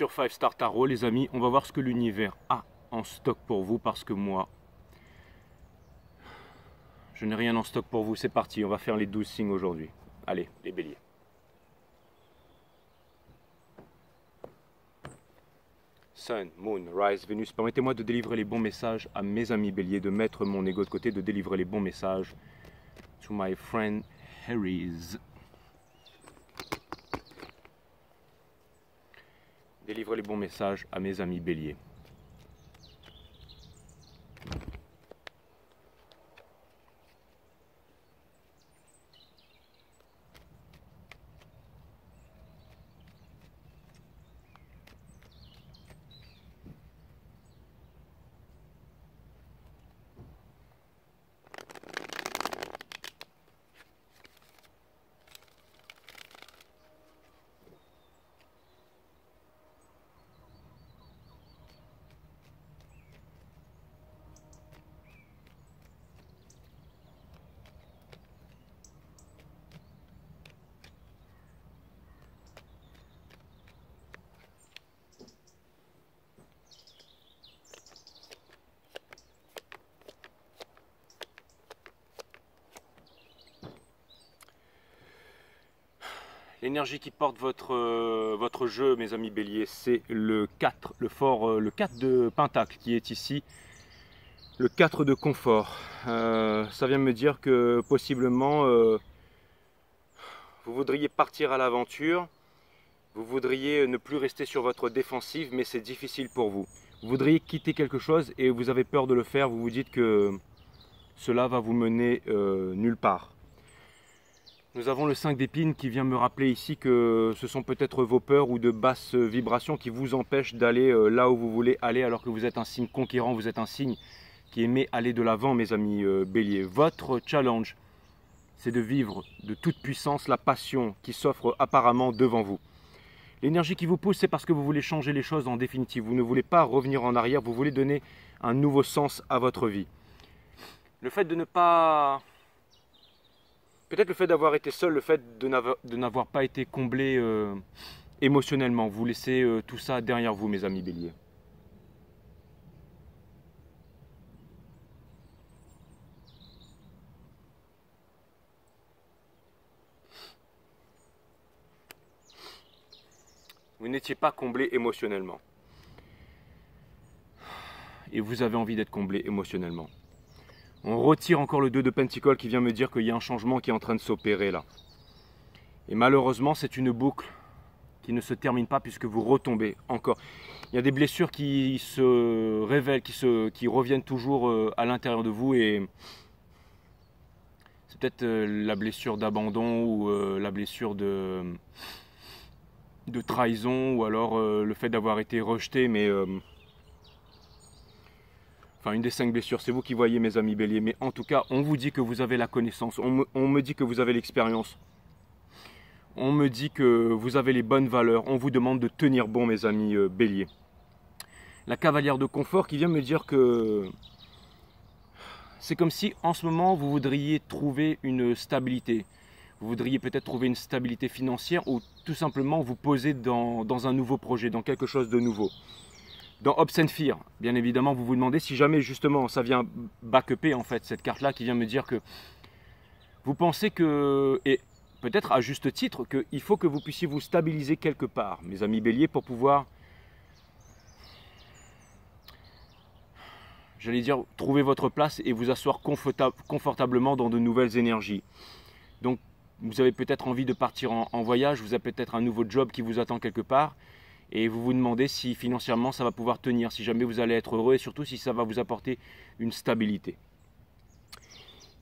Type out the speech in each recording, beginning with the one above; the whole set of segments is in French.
sur 5 Star Tarot, les amis. On va voir ce que l'univers a en stock pour vous, parce que moi, je n'ai rien en stock pour vous. C'est parti, on va faire les 12 signes aujourd'hui. Allez, les béliers. Sun, Moon, Rise, Vénus, permettez-moi de délivrer les bons messages à mes amis béliers, de mettre mon ego de côté, de délivrer les bons messages to my friend Aries. Délivrer les bons messages à mes amis béliers. L'énergie qui porte votre jeu, mes amis béliers, c'est le 4, le 4 de Pentacle qui est ici, le 4 de confort. Ça vient me dire que possiblement vous voudriez partir à l'aventure, vous voudriez ne plus rester sur votre défensive, mais c'est difficile pour vous. Vous voudriez quitter quelque chose et vous avez peur de le faire, vous vous dites que cela va vous mener nulle part. Nous avons le 5 d'épines qui vient me rappeler ici que ce sont peut-être vos peurs ou de basses vibrations qui vous empêchent d'aller là où vous voulez aller, alors que vous êtes un signe conquérant, vous êtes un signe qui aimait aller de l'avant, mes amis béliers. Votre challenge, c'est de vivre de toute puissance la passion qui s'offre apparemment devant vous. L'énergie qui vous pousse, c'est parce que vous voulez changer les choses en définitive. Vous ne voulez pas revenir en arrière, vous voulez donner un nouveau sens à votre vie. Le fait de ne pas... Peut-être le fait d'avoir été seul, le fait de n'avoir pas été comblé émotionnellement. Vous laissez tout ça derrière vous, mes amis béliers. Vous n'étiez pas comblé émotionnellement. Et vous avez envie d'être comblé émotionnellement. On retire encore le 2 de Pentacles qui vient me dire qu'il y a un changement qui est en train de s'opérer là. Et malheureusement, c'est une boucle qui ne se termine pas puisque vous retombez encore. Il y a des blessures qui se révèlent, qui reviennent toujours à l'intérieur de vous. Et c'est peut-être la blessure d'abandon ou la blessure de trahison, ou alors le fait d'avoir été rejeté, mais... Enfin, une des 5 blessures, c'est vous qui voyez, mes amis béliers. Mais en tout cas, on vous dit que vous avez la connaissance. On me dit que vous avez l'expérience. On me dit que vous avez les bonnes valeurs. On vous demande de tenir bon, mes amis béliers. La cavalière de confort qui vient me dire que... C'est comme si, en ce moment, vous voudriez trouver une stabilité. Vous voudriez peut-être trouver une stabilité financière ou tout simplement vous poser dans un nouveau projet, dans quelque chose de nouveau. Dans Hopes and Fear, bien évidemment, vous vous demandez si jamais justement ça vient back-upper en fait, cette carte-là qui vient me dire que vous pensez que, et peut-être à juste titre, qu'il faut que vous puissiez vous stabiliser quelque part, mes amis béliers, pour pouvoir, j'allais dire, trouver votre place et vous asseoir confortablement dans de nouvelles énergies. Donc, vous avez peut-être envie de partir en voyage, vous avez peut-être un nouveau job qui vous attend quelque part. Et vous vous demandez si financièrement ça va pouvoir tenir, si jamais vous allez être heureux et surtout si ça va vous apporter une stabilité.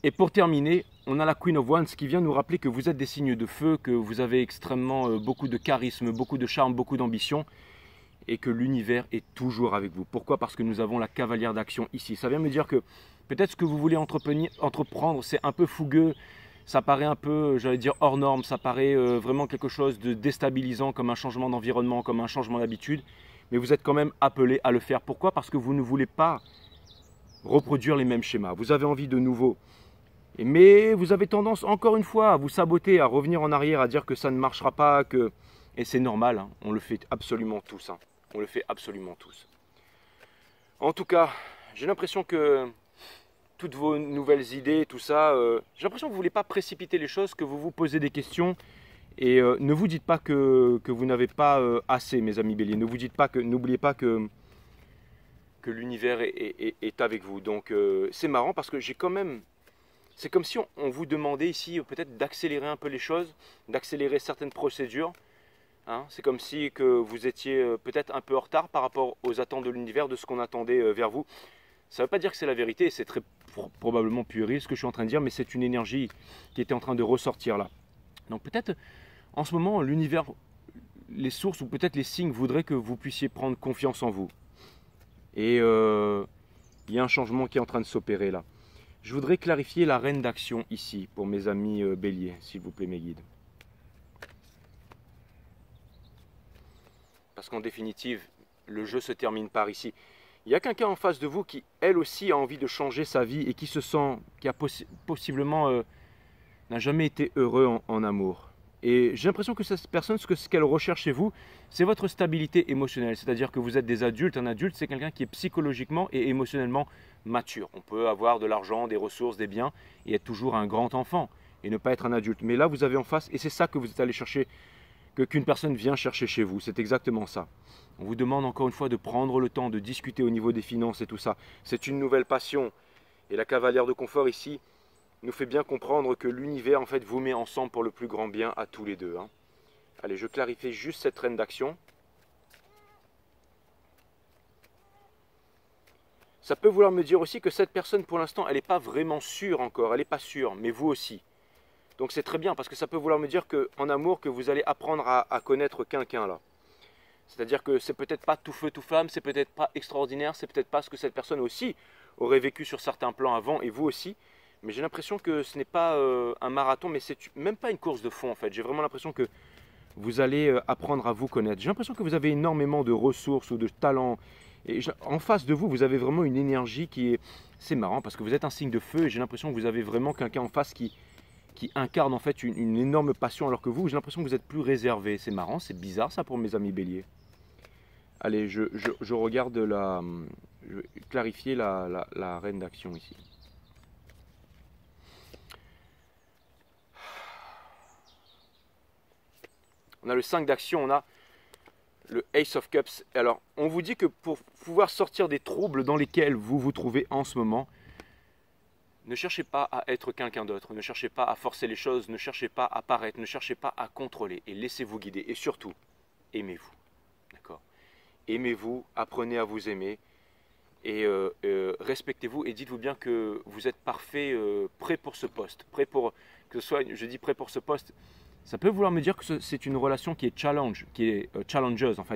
Et pour terminer, on a la Queen of Wands qui vient nous rappeler que vous êtes des signes de feu, que vous avez extrêmement beaucoup de charisme, beaucoup de charme, beaucoup d'ambition et que l'univers est toujours avec vous. Pourquoi? Parce que nous avons la cavalière d'action ici. Ça vient me dire que peut-être ce que vous voulez entreprendre, c'est un peu fougueux. Ça paraît un peu, j'allais dire, hors norme, ça paraît vraiment quelque chose de déstabilisant, comme un changement d'environnement, comme un changement d'habitude. Mais vous êtes quand même appelé à le faire. Pourquoi? Parce que vous ne voulez pas reproduire les mêmes schémas. Vous avez envie de nouveau. Mais vous avez tendance, encore une fois, à vous saboter, à revenir en arrière, à dire que ça ne marchera pas, que... Et c'est normal, hein, on le fait absolument tous. Hein. On le fait absolument tous. En tout cas, j'ai l'impression que toutes vos nouvelles idées, tout ça, j'ai l'impression que vous ne voulez pas précipiter les choses, que vous vous posez des questions. Et ne vous dites pas que vous n'avez pas assez, mes amis béliers. Ne vous dites pas que, n'oubliez pas que l'univers est avec vous. Donc c'est marrant parce que j'ai quand même... C'est comme si on vous demandait ici peut-être d'accélérer un peu les choses, d'accélérer certaines procédures. Hein. C'est comme si que vous étiez peut-être un peu en retard par rapport aux attentes de l'univers, de ce qu'on attendait vers vous. Ça ne veut pas dire que c'est la vérité, c'est très probablement puéril ce que je suis en train de dire, mais c'est une énergie qui était en train de ressortir là. Donc peut-être en ce moment, l'univers, les sources ou peut-être les signes voudraient que vous puissiez prendre confiance en vous. Et il y a un changement qui est en train de s'opérer là. Je voudrais clarifier la reine d'action ici, pour mes amis béliers, s'il vous plaît mes guides. Parce qu'en définitive, le jeu se termine par ici. Il y a quelqu'un en face de vous qui, elle aussi, a envie de changer sa vie et qui se sent, qui a possiblement n'a jamais été heureux en amour. Et j'ai l'impression que cette personne, ce qu'elle recherche chez vous, c'est votre stabilité émotionnelle. C'est-à-dire que vous êtes des adultes. Un adulte, c'est quelqu'un qui est psychologiquement et émotionnellement mature. On peut avoir de l'argent, des ressources, des biens et être toujours un grand enfant et ne pas être un adulte. Mais là, vous avez en face, et c'est ça que vous êtes allé chercher, qu'une personne vient chercher chez vous. C'est exactement ça. On vous demande encore une fois de prendre le temps de discuter au niveau des finances et tout ça. C'est une nouvelle passion. Et la cavalière de confort ici nous fait bien comprendre que l'univers en fait vous met ensemble pour le plus grand bien à tous les deux. Hein. Allez, je clarifie juste cette reine d'action. Ça peut vouloir me dire aussi que cette personne pour l'instant elle n'est pas vraiment sûre encore, elle n'est pas sûre, mais vous aussi. Donc c'est très bien parce que ça peut vouloir me dire qu'en amour que vous allez apprendre à connaître quelqu'un là. C'est-à-dire que c'est peut-être pas tout feu tout flamme, c'est peut-être pas extraordinaire, c'est peut-être pas ce que cette personne aussi aurait vécu sur certains plans avant et vous aussi. Mais j'ai l'impression que ce n'est pas un marathon, mais c'est même pas une course de fond en fait. J'ai vraiment l'impression que vous allez apprendre à vous connaître. J'ai l'impression que vous avez énormément de ressources ou de talents. Et en face de vous, vous avez vraiment une énergie qui est... C'est marrant parce que vous êtes un signe de feu et j'ai l'impression que vous avez vraiment quelqu'un en face qui incarne en fait une énorme passion alors que vous, j'ai l'impression que vous êtes plus réservé. C'est marrant, c'est bizarre ça pour mes amis béliers. Allez, je regarde la... Je vais clarifier la reine d'action ici. On a le 5 d'action, on a le Ace of Cups. Alors, on vous dit que pour pouvoir sortir des troubles dans lesquels vous vous trouvez en ce moment, ne cherchez pas à être quelqu'un d'autre, ne cherchez pas à forcer les choses, ne cherchez pas à paraître, ne cherchez pas à contrôler et laissez-vous guider. Et surtout, aimez-vous. D'accord ? Aimez-vous, apprenez à vous aimer et respectez-vous et dites-vous bien que vous êtes parfait, prêt pour ce poste. Prêt pour, que ce soit, je dis prêt pour ce poste, ça peut vouloir me dire que c'est une relation qui est challenge, qui est challengeuse, enfin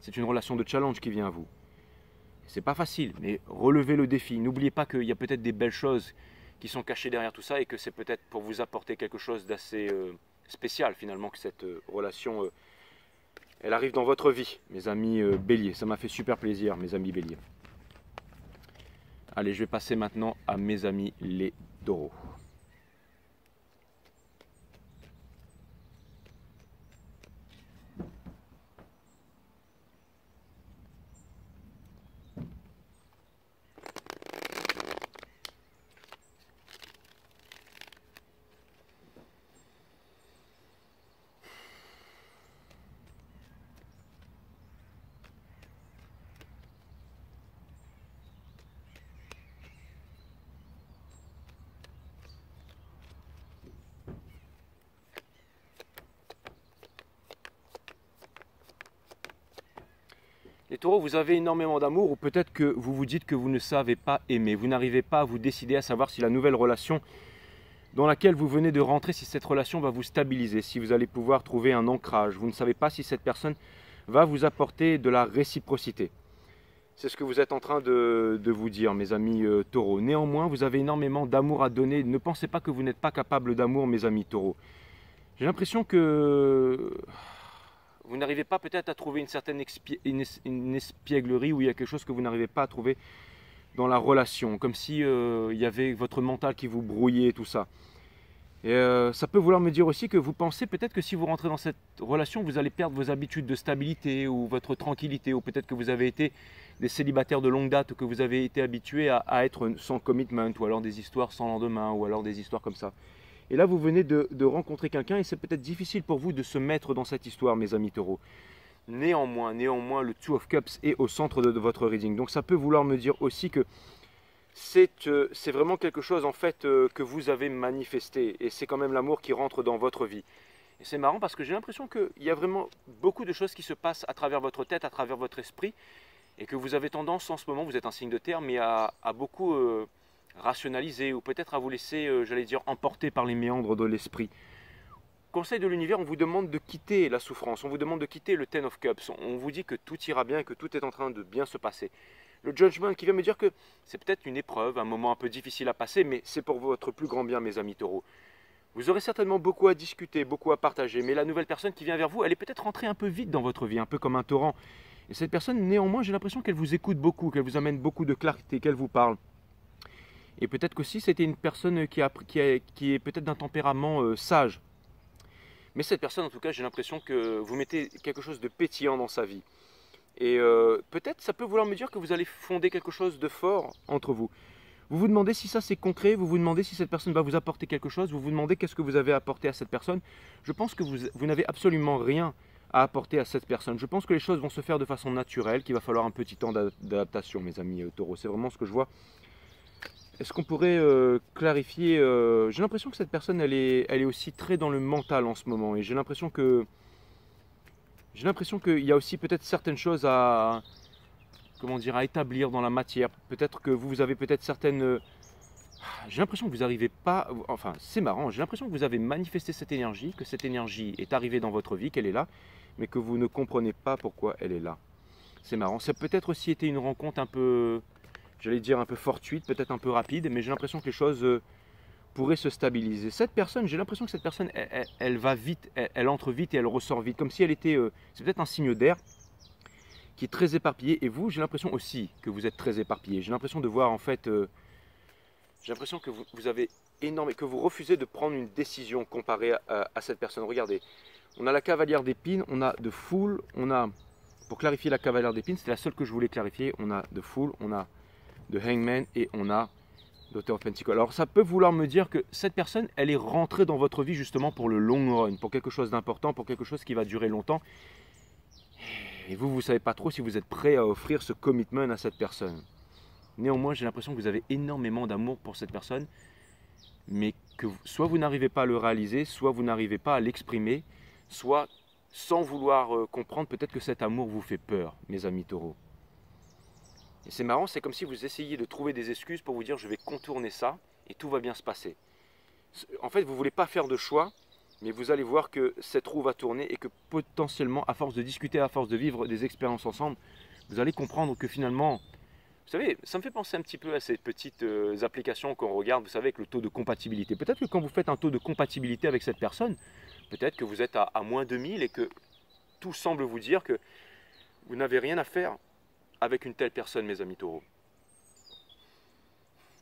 c'est une relation de challenge qui vient à vous. C'est pas facile, mais relevez le défi. N'oubliez pas qu'il y a peut-être des belles choses qui sont cachées derrière tout ça et que c'est peut-être pour vous apporter quelque chose d'assez spécial finalement que cette relation, elle arrive dans votre vie, mes amis béliers. Ça m'a fait super plaisir, mes amis béliers. Allez, je vais passer maintenant à mes amis les taureaux. Les taureaux, vous avez énormément d'amour ou peut-être que vous vous dites que vous ne savez pas aimer. Vous n'arrivez pas à vous décider à savoir si la nouvelle relation dans laquelle vous venez de rentrer, si cette relation va vous stabiliser, si vous allez pouvoir trouver un ancrage. Vous ne savez pas si cette personne va vous apporter de la réciprocité. C'est ce que vous êtes en train de vous dire, mes amis taureaux. Néanmoins, vous avez énormément d'amour à donner. Ne pensez pas que vous n'êtes pas capable d'amour, mes amis taureaux. J'ai l'impression que vous n'arrivez pas peut-être à trouver une certaine espièglerie où il y a quelque chose que vous n'arrivez pas à trouver dans la relation. Comme si il y avait votre mental qui vous brouillait, tout ça. Et ça peut vouloir me dire aussi que vous pensez peut-être que si vous rentrez dans cette relation, vous allez perdre vos habitudes de stabilité ou votre tranquillité, ou peut-être que vous avez été des célibataires de longue date, ou que vous avez été habitués à être sans commitment, ou alors des histoires sans lendemain, ou alors des histoires comme ça. Et là, vous venez de rencontrer quelqu'un et c'est peut-être difficile pour vous de se mettre dans cette histoire, mes amis taureaux. Néanmoins, le Two of Cups est au centre de votre reading. Donc ça peut vouloir me dire aussi que c'est vraiment quelque chose en fait que vous avez manifesté. Et c'est quand même l'amour qui rentre dans votre vie. Et c'est marrant parce que j'ai l'impression qu'il y a vraiment beaucoup de choses qui se passent à travers votre tête, à travers votre esprit. Et que vous avez tendance en ce moment, vous êtes un signe de terre, mais à beaucoup rationaliser ou peut-être à vous laisser, j'allais dire, emporter par les méandres de l'esprit. Conseil de l'univers, on vous demande de quitter la souffrance, on vous demande de quitter le Ten of Cups, on vous dit que tout ira bien, que tout est en train de bien se passer. Le Judgment qui vient me dire que c'est peut-être une épreuve, un moment un peu difficile à passer, mais c'est pour votre plus grand bien, mes amis taureaux. Vous aurez certainement beaucoup à discuter, beaucoup à partager, mais la nouvelle personne qui vient vers vous, elle est peut-être rentrée un peu vite dans votre vie, un peu comme un torrent. Et cette personne, néanmoins, j'ai l'impression qu'elle vous écoute beaucoup, qu'elle vous amène beaucoup de clarté, qu'elle vous parle. Et peut-être qu'aussi c'était une personne qui est peut-être d'un tempérament sage. Mais cette personne, en tout cas, j'ai l'impression que vous mettez quelque chose de pétillant dans sa vie. Et peut-être ça peut vouloir me dire que vous allez fonder quelque chose de fort entre vous. Vous vous demandez si ça c'est concret, vous vous demandez si cette personne va vous apporter quelque chose, vous vous demandez qu'est-ce que vous avez apporté à cette personne. Je pense que vous n'avez absolument rien à apporter à cette personne. Je pense que les choses vont se faire de façon naturelle, qu'il va falloir un petit temps d'adaptation, mes amis taureaux. C'est vraiment ce que je vois. Est-ce qu'on pourrait clarifier j'ai l'impression que cette personne, elle est aussi très dans le mental en ce moment. Et j'ai l'impression qu'il y a aussi peut-être certaines choses à, comment dire, à établir dans la matière. Peut-être que vous avez peut-être certaines... J'ai l'impression que vous n'arrivez pas... Enfin, c'est marrant. J'ai l'impression que vous avez manifesté cette énergie, que cette énergie est arrivée dans votre vie, qu'elle est là, mais que vous ne comprenez pas pourquoi elle est là. C'est marrant. Ça a peut-être aussi été une rencontre un peu... J'allais dire un peu fortuite, peut-être un peu rapide, mais j'ai l'impression que les choses pourraient se stabiliser. Cette personne, j'ai l'impression que cette personne, elle va vite, elle entre vite et elle ressort vite, comme si elle était, c'est peut-être un signe d'air qui est très éparpillé. Et vous, j'ai l'impression aussi que vous êtes très éparpillé. J'ai l'impression de voir en fait, j'ai l'impression que vous avez énormément, que vous refusez de prendre une décision comparée à cette personne. Regardez, on a la cavalière d'épines, on a de Fool, on a, pour clarifier la cavalière d'épines, c'était la seule que je voulais clarifier, on a de Fool, on a de Hangman et on a d'Auteur of Pentacles. Alors ça peut vouloir me dire que cette personne, elle est rentrée dans votre vie justement pour le long run, pour quelque chose d'important, pour quelque chose qui va durer longtemps. Et vous, vous ne savez pas trop si vous êtes prêt à offrir ce commitment à cette personne. Néanmoins, j'ai l'impression que vous avez énormément d'amour pour cette personne, mais que soit vous n'arrivez pas à le réaliser, soit vous n'arrivez pas à l'exprimer, soit sans vouloir comprendre, peut-être que cet amour vous fait peur, mes amis taureaux. Et c'est marrant, c'est comme si vous essayiez de trouver des excuses pour vous dire je vais contourner ça et tout va bien se passer. En fait, vous ne voulez pas faire de choix, mais vous allez voir que cette roue va tourner et que potentiellement, à force de discuter, à force de vivre des expériences ensemble, vous allez comprendre que finalement, vous savez, ça me fait penser un petit peu à ces petites applications qu'on regarde, vous savez, avec le taux de compatibilité. Peut-être que quand vous faites un taux de compatibilité avec cette personne, peut-être que vous êtes à moins 2000 et que tout semble vous dire que vous n'avez rien à faire avec une telle personne, mes amis taureaux.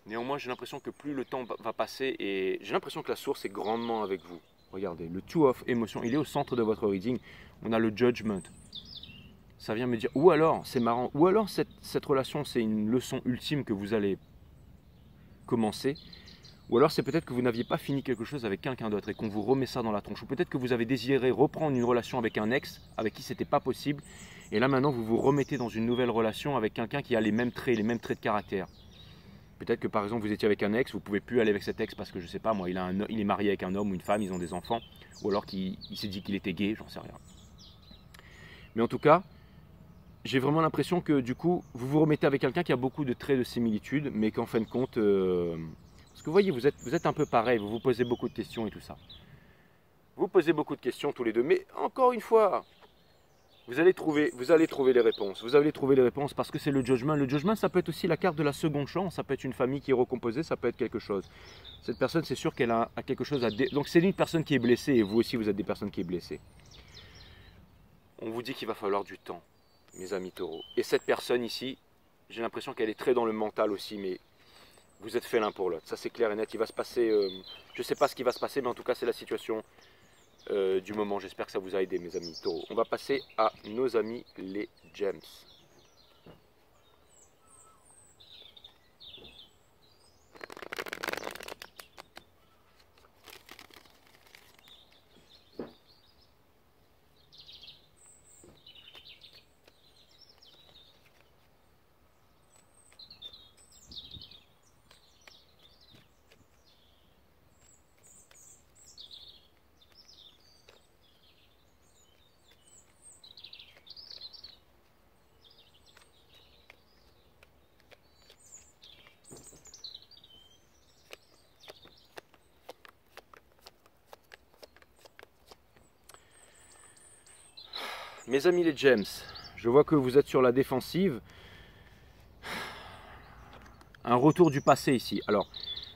Néanmoins, j'ai l'impression que plus le temps va passer et j'ai l'impression que la source est grandement avec vous. Regardez, le Two of Emotion, il est au centre de votre reading. On a le Judgment. Ça vient me dire, ou alors, c'est marrant, ou alors cette relation, c'est une leçon ultime que vous allez commencer, ou alors c'est peut-être que vous n'aviez pas fini quelque chose avec quelqu'un d'autre et qu'on vous remet ça dans la tronche, ou peut-être que vous avez désiré reprendre une relation avec un ex, avec qui c'était pas possible, et là maintenant vous vous remettez dans une nouvelle relation avec quelqu'un qui a les mêmes traits de caractère. Peut-être que par exemple vous étiez avec un ex, vous ne pouvez plus aller avec cet ex parce que je sais pas moi, il est marié avec un homme ou une femme, ils ont des enfants, ou alors qu'il s'est dit qu'il était gay, j'en sais rien. Mais en tout cas, j'ai vraiment l'impression que du coup, vous vous remettez avec quelqu'un qui a beaucoup de traits de similitude, mais qu'en fin de compte, parce que vous voyez, vous êtes un peu pareil, vous vous posez beaucoup de questions et tout ça. Vous posez beaucoup de questions tous les deux, mais encore une fois, vous allez trouver les réponses. Vous allez trouver les réponses parce que c'est le judgment. Le judgment, ça peut être aussi la carte de la seconde chance. Ça peut être une famille qui est recomposée, ça peut être quelque chose. Cette personne, c'est sûr qu'elle a quelque chose à... Donc c'est une personne qui est blessée et vous aussi, vous êtes des personnes qui sont blessées. On vous dit qu'il va falloir du temps, mes amis taureaux. Et cette personne ici, j'ai l'impression qu'elle est très dans le mental aussi, mais vous êtes fait l'un pour l'autre. Ça c'est clair et net, il va se passer, je ne sais pas ce qui va se passer, mais en tout cas c'est la situation du moment. J'espère que ça vous a aidé mes amis taureaux. On va passer à nos amis les gems. Mes amis les gems, je vois que vous êtes sur la défensive. Un retour du passé ici. Alors,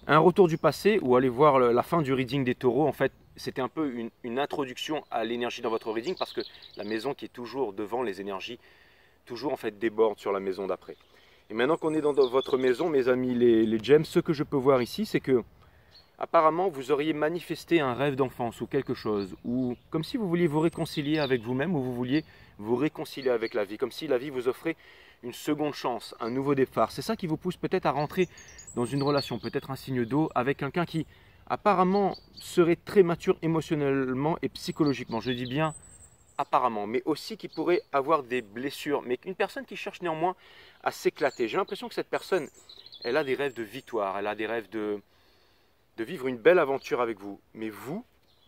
un retour du passé ou allez voir la fin du reading des taureaux. En fait, c'était un peu une introduction à l'énergie dans votre reading parce que la maison qui est toujours devant, les énergies, toujours en fait débordent sur la maison d'après. Et maintenant qu'on est dans votre maison, mes amis les gems, ce que je peux voir ici, c'est que apparemment, vous auriez manifesté un rêve d'enfance ou quelque chose, ou comme si vous vouliez vous réconcilier avec vous-même ou vous vouliez vous réconcilier avec la vie, comme si la vie vous offrait une seconde chance, un nouveau départ. C'est ça qui vous pousse peut-être à rentrer dans une relation, peut-être un signe d'eau avec quelqu'un qui apparemment serait très mature émotionnellement et psychologiquement. Je dis bien apparemment, mais aussi qui pourrait avoir des blessures, mais une personne qui cherche néanmoins à s'éclater. J'ai l'impression que cette personne, elle a des rêves de victoire, elle a des rêves de vivre une belle aventure avec vous. Mais vous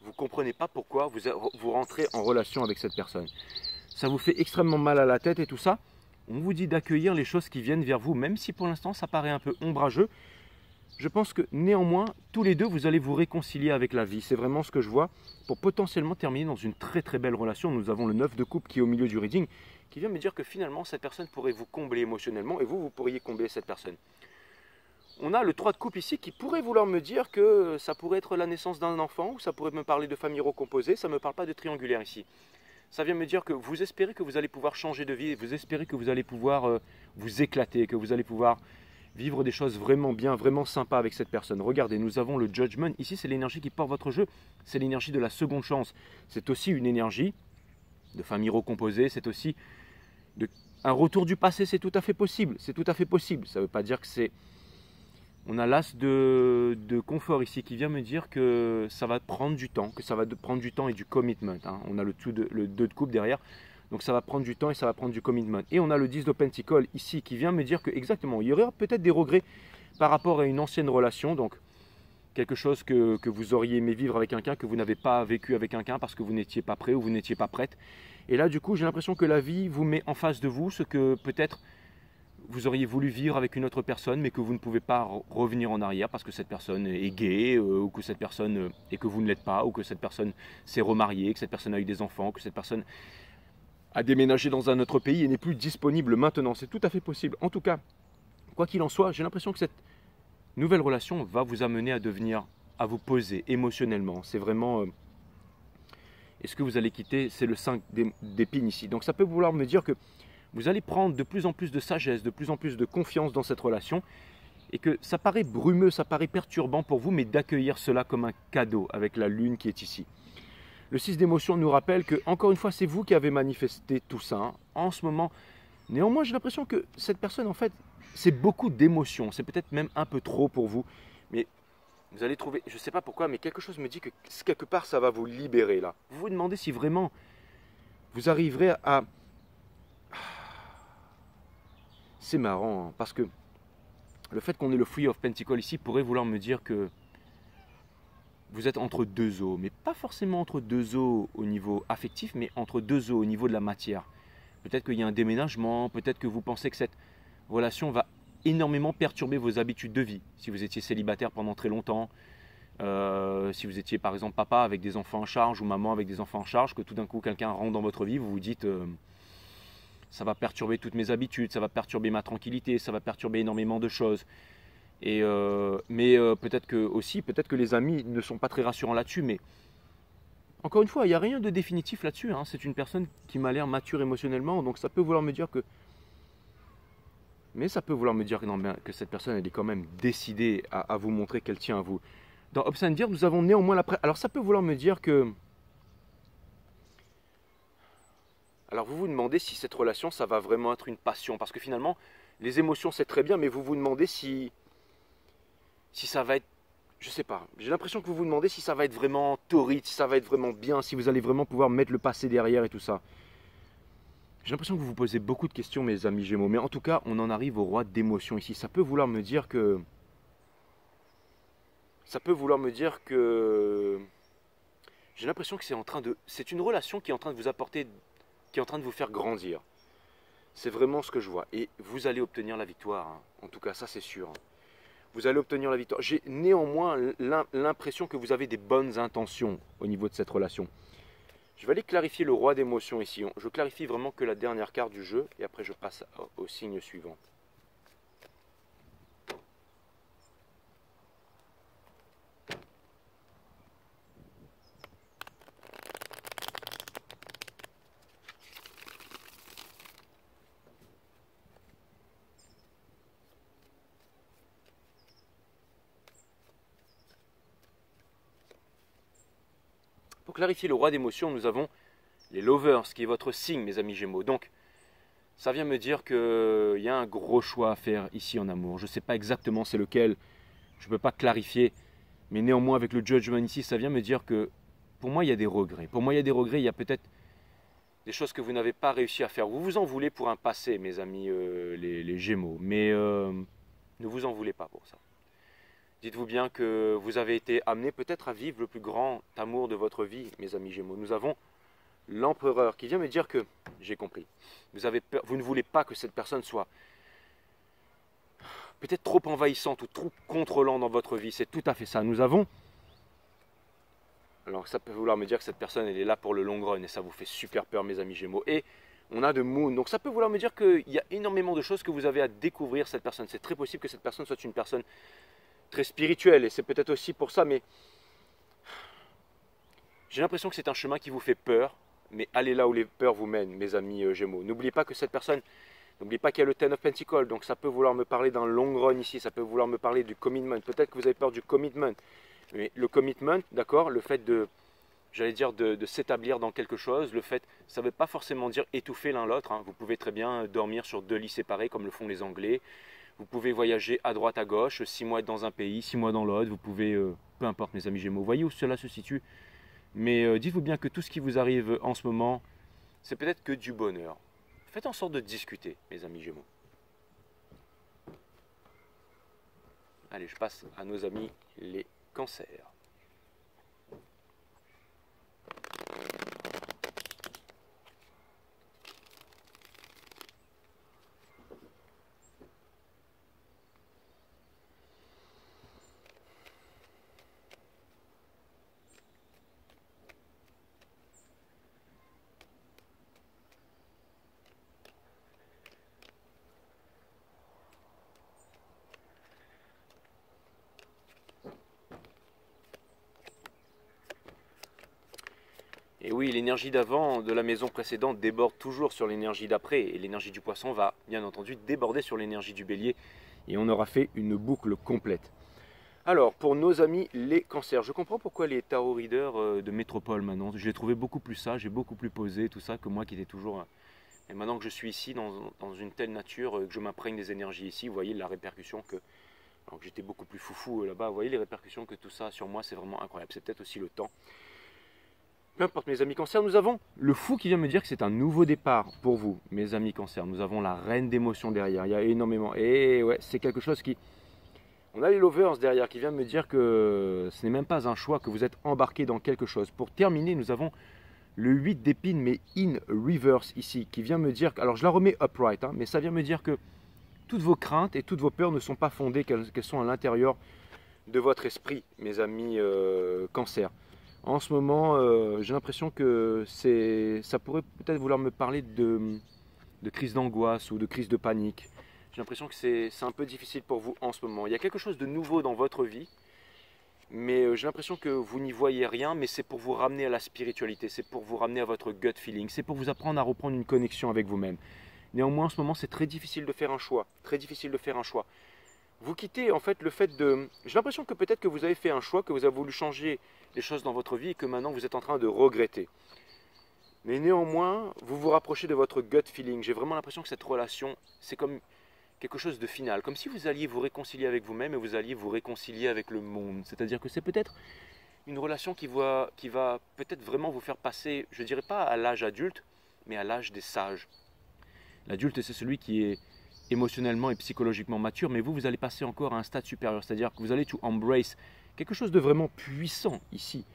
ne comprenez pas pourquoi vous rentrez en relation avec cette personne. Ça vous fait extrêmement mal à la tête et tout ça. On vous dit d'accueillir les choses qui viennent vers vous, même si pour l'instant ça paraît un peu ombrageux. Je pense que néanmoins, tous les deux, vous allez vous réconcilier avec la vie. C'est vraiment ce que je vois pour potentiellement terminer dans une très très belle relation. Nous avons le 9 de coupe qui est au milieu du reading, qui vient me dire que finalement cette personne pourrait vous combler émotionnellement et vous pourriez combler cette personne. On a le 3 de coupe ici qui pourrait vouloir me dire que ça pourrait être la naissance d'un enfant ou ça pourrait me parler de famille recomposée. Ça ne me parle pas de triangulaire ici. Ça vient me dire que vous espérez que vous allez pouvoir changer de vie, vous espérez que vous allez pouvoir vous éclater, que vous allez pouvoir vivre des choses vraiment bien, vraiment sympas avec cette personne. Regardez, nous avons le Judgment. Ici, c'est l'énergie qui porte votre jeu. C'est l'énergie de la seconde chance. C'est aussi une énergie de famille recomposée. C'est aussi un retour du passé. C'est tout à fait possible. C'est tout à fait possible. Ça ne veut pas dire que c'est... On a l'as de confort ici qui vient me dire que ça va prendre du temps, que ça va prendre du temps et du commitment. Hein. On a le 2 de coupe derrière, donc ça va prendre du temps et ça va prendre du commitment. Et on a le 10 de Pentacle ici qui vient me dire que exactement, il y aurait peut-être des regrets par rapport à une ancienne relation, donc quelque chose que vous auriez aimé vivre avec quelqu'un, que vous n'avez pas vécu avec quelqu'un parce que vous n'étiez pas prêt ou vous n'étiez pas prête. Et là du coup j'ai l'impression que la vie vous met en face de vous ce que peut-être vous auriez voulu vivre avec une autre personne, mais que vous ne pouvez pas revenir en arrière parce que cette personne est gay, ou que cette personne et que vous ne l'êtes pas, ou que cette personne s'est remariée, que cette personne a eu des enfants, que cette personne a déménagé dans un autre pays et n'est plus disponible maintenant. C'est tout à fait possible. En tout cas, quoi qu'il en soit, j'ai l'impression que cette nouvelle relation va vous amener à vous poser émotionnellement. C'est vraiment... et ce que vous allez quitter, c'est le 5 d'épines ici. Donc ça peut vouloir me dire que vous allez prendre de plus en plus de sagesse, de plus en plus de confiance dans cette relation et que ça paraît brumeux, ça paraît perturbant pour vous, mais d'accueillir cela comme un cadeau avec la lune qui est ici. Le 6 d'émotion nous rappelle que, encore une fois, c'est vous qui avez manifesté tout ça. Hein. En ce moment, néanmoins, j'ai l'impression que cette personne, en fait, c'est beaucoup d'émotions. C'est peut-être même un peu trop pour vous, mais vous allez trouver, je ne sais pas pourquoi, mais quelque chose me dit que quelque part, ça va vous libérer là. Vous vous demandez si vraiment vous arriverez à... C'est marrant, hein, parce que le fait qu'on ait le Three of Pentacles ici pourrait vouloir me dire que vous êtes entre deux eaux, mais pas forcément entre deux eaux au niveau affectif, mais entre deux eaux au niveau de la matière. Peut-être qu'il y a un déménagement, peut-être que vous pensez que cette relation va énormément perturber vos habitudes de vie. Si vous étiez célibataire pendant très longtemps, si vous étiez par exemple papa avec des enfants en charge ou maman avec des enfants en charge, que tout d'un coup quelqu'un rentre dans votre vie, vous vous dites... ça va perturber toutes mes habitudes, ça va perturber ma tranquillité, ça va perturber énormément de choses. Mais peut-être que les amis ne sont pas très rassurants là-dessus. Mais encore une fois, il n'y a rien de définitif là-dessus. Hein. C'est une personne qui m'a l'air mature émotionnellement. Donc ça peut vouloir me dire que Mais ça peut vouloir me dire que, non, que cette personne elle est quand même décidée à vous montrer qu'elle tient à vous. Dans Obsendir, nous avons néanmoins la... Alors ça peut vouloir me dire que... Alors vous vous demandez si cette relation, ça va vraiment être une passion. Parce que finalement, les émotions, c'est très bien, mais vous vous demandez si ça va être... Je sais pas, j'ai l'impression que vous vous demandez si ça va être vraiment torride, si ça va être vraiment bien, si vous allez vraiment pouvoir mettre le passé derrière et tout ça. J'ai l'impression que vous vous posez beaucoup de questions, mes amis Gémeaux. Mais en tout cas, on en arrive au roi d'émotions ici. Ça peut vouloir me dire que... J'ai l'impression que c'est une relation qui est en train de vous apporter, qui est en train de vous faire grandir. C'est vraiment ce que je vois. Et vous allez obtenir la victoire. Hein. En tout cas, ça c'est sûr. Hein. Vous allez obtenir la victoire. J'ai néanmoins l'impression que vous avez des bonnes intentions au niveau de cette relation. Je vais aller clarifier le roi d'émotions ici. Je clarifie vraiment que la dernière carte du jeu. Et après, je passe au signe suivant. Pour clarifier le roi d'émotions, nous avons les lovers, qui est votre signe, mes amis Gémeaux. Donc, ça vient me dire qu'il y a un gros choix à faire ici en amour. Je ne sais pas exactement c'est lequel, je ne peux pas clarifier. Mais néanmoins, avec le judgment ici, ça vient me dire que pour moi, il y a des regrets. Pour moi, il y a des regrets, il y a peut-être des choses que vous n'avez pas réussi à faire. Vous vous en voulez pour un passé, mes amis les Gémeaux. Mais ne vous en voulez pas pour ça. Dites-vous bien que vous avez été amené peut-être à vivre le plus grand amour de votre vie, mes amis Gémeaux. Nous avons l'empereur qui vient me dire que, j'ai compris, vous avez peur, vous ne voulez pas que cette personne soit peut-être trop envahissante ou trop contrôlante dans votre vie. C'est tout à fait ça. Nous avons... Alors ça peut vouloir me dire que cette personne, elle est là pour le long run et ça vous fait super peur, mes amis Gémeaux. Et on a de Moon. Donc ça peut vouloir me dire qu'il y a énormément de choses que vous avez à découvrir cette personne. C'est très possible que cette personne soit une personne très spirituelle et c'est peut-être aussi pour ça, mais j'ai l'impression que c'est un chemin qui vous fait peur, mais allez là où les peurs vous mènent, mes amis Gémeaux. N'oubliez pas que cette personne, n'oubliez pas qu'il y a le Ten of Pentacles, donc ça peut vouloir me parler d'un long run ici, ça peut vouloir me parler du commitment. Peut-être que vous avez peur du commitment, mais le commitment, d'accord, le fait de, j'allais dire, de s'établir dans quelque chose, le fait, ça ne veut pas forcément dire étouffer l'un l'autre, hein. Vous pouvez très bien dormir sur 2 lits séparés comme le font les Anglais. Vous pouvez voyager à droite, à gauche, 6 mois être dans un pays, 6 mois dans l'autre. Vous pouvez, peu importe mes amis Gémeaux, vous voyez où cela se situe. Mais dites-vous bien que tout ce qui vous arrive en ce moment, c'est peut-être que du bonheur. Faites en sorte de discuter, mes amis Gémeaux. Allez, je passe à nos amis les cancers. Et oui, l'énergie d'avant de la maison précédente déborde toujours sur l'énergie d'après. Et l'énergie du poisson va bien entendu déborder sur l'énergie du bélier. Et on aura fait une boucle complète. Alors, pour nos amis les cancers, je comprends pourquoi les tarot readers de métropole maintenant, je les trouvais beaucoup plus sages et beaucoup plus posés, tout ça, que moi qui étais toujours... Et maintenant que je suis ici, dans une telle nature, que je m'imprègne des énergies ici, vous voyez la répercussion que... Alors que j'étais beaucoup plus foufou là-bas, vous voyez les répercussions que tout ça sur moi, c'est vraiment incroyable. C'est peut-être aussi le temps. Peu importe mes amis cancers, nous avons le fou qui vient me dire que c'est un nouveau départ pour vous, mes amis cancers. Nous avons la reine d'émotions derrière, il y a énormément. Et ouais, c'est quelque chose qui... On a les lovers derrière qui vient me dire que ce n'est même pas un choix, que vous êtes embarqué dans quelque chose. Pour terminer, nous avons le 8 d'épines, mais in reverse ici, qui vient me dire... Alors je la remets upright, hein, mais ça vient me dire que toutes vos craintes et toutes vos peurs ne sont pas fondées, qu'elles sont à l'intérieur de votre esprit, mes amis cancers. En ce moment, j'ai l'impression que ça pourrait peut-être vouloir me parler de crise d'angoisse ou de crise de panique. J'ai l'impression que c'est un peu difficile pour vous en ce moment. Il y a quelque chose de nouveau dans votre vie, mais j'ai l'impression que vous n'y voyez rien, mais c'est pour vous ramener à la spiritualité, c'est pour vous ramener à votre gut feeling, c'est pour vous apprendre à reprendre une connexion avec vous-même. Néanmoins, en ce moment, c'est très difficile de faire un choix. Très difficile de faire un choix. Vous quittez en fait le fait de... J'ai l'impression que peut-être que vous avez fait un choix, que vous avez voulu changer les choses dans votre vie et que maintenant vous êtes en train de regretter. Mais néanmoins, vous vous rapprochez de votre gut feeling. J'ai vraiment l'impression que cette relation, c'est comme quelque chose de final. Comme si vous alliez vous réconcilier avec vous-même et vous alliez vous réconcilier avec le monde. C'est-à-dire que c'est peut-être une relation qui va peut-être vraiment vous faire passer, je ne dirais pas à l'âge adulte, mais à l'âge des sages. L'adulte, c'est celui qui est émotionnellement et psychologiquement mature, mais vous allez passer encore à un stade supérieur, c'est-à-dire que vous allez to embrace quelque chose de vraiment puissant ici,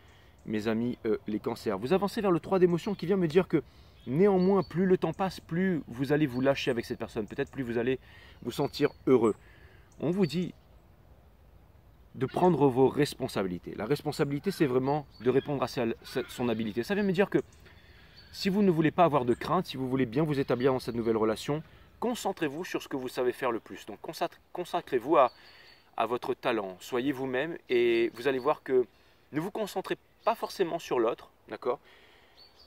mes amis les cancers. Vous avancez vers le 3 d'émotion qui vient me dire que néanmoins, plus le temps passe, plus vous allez vous lâcher avec cette personne, peut-être plus vous allez vous sentir heureux. On vous dit de prendre vos responsabilités. La responsabilité, c'est vraiment de répondre à son habilité. Ça vient me dire que si vous ne voulez pas avoir de crainte, si vous voulez bien vous établir dans cette nouvelle relation, concentrez-vous sur ce que vous savez faire le plus. Donc consacrez-vous à votre talent. Soyez vous-même et vous allez voir que ne vous concentrez pas forcément sur l'autre, d'accord?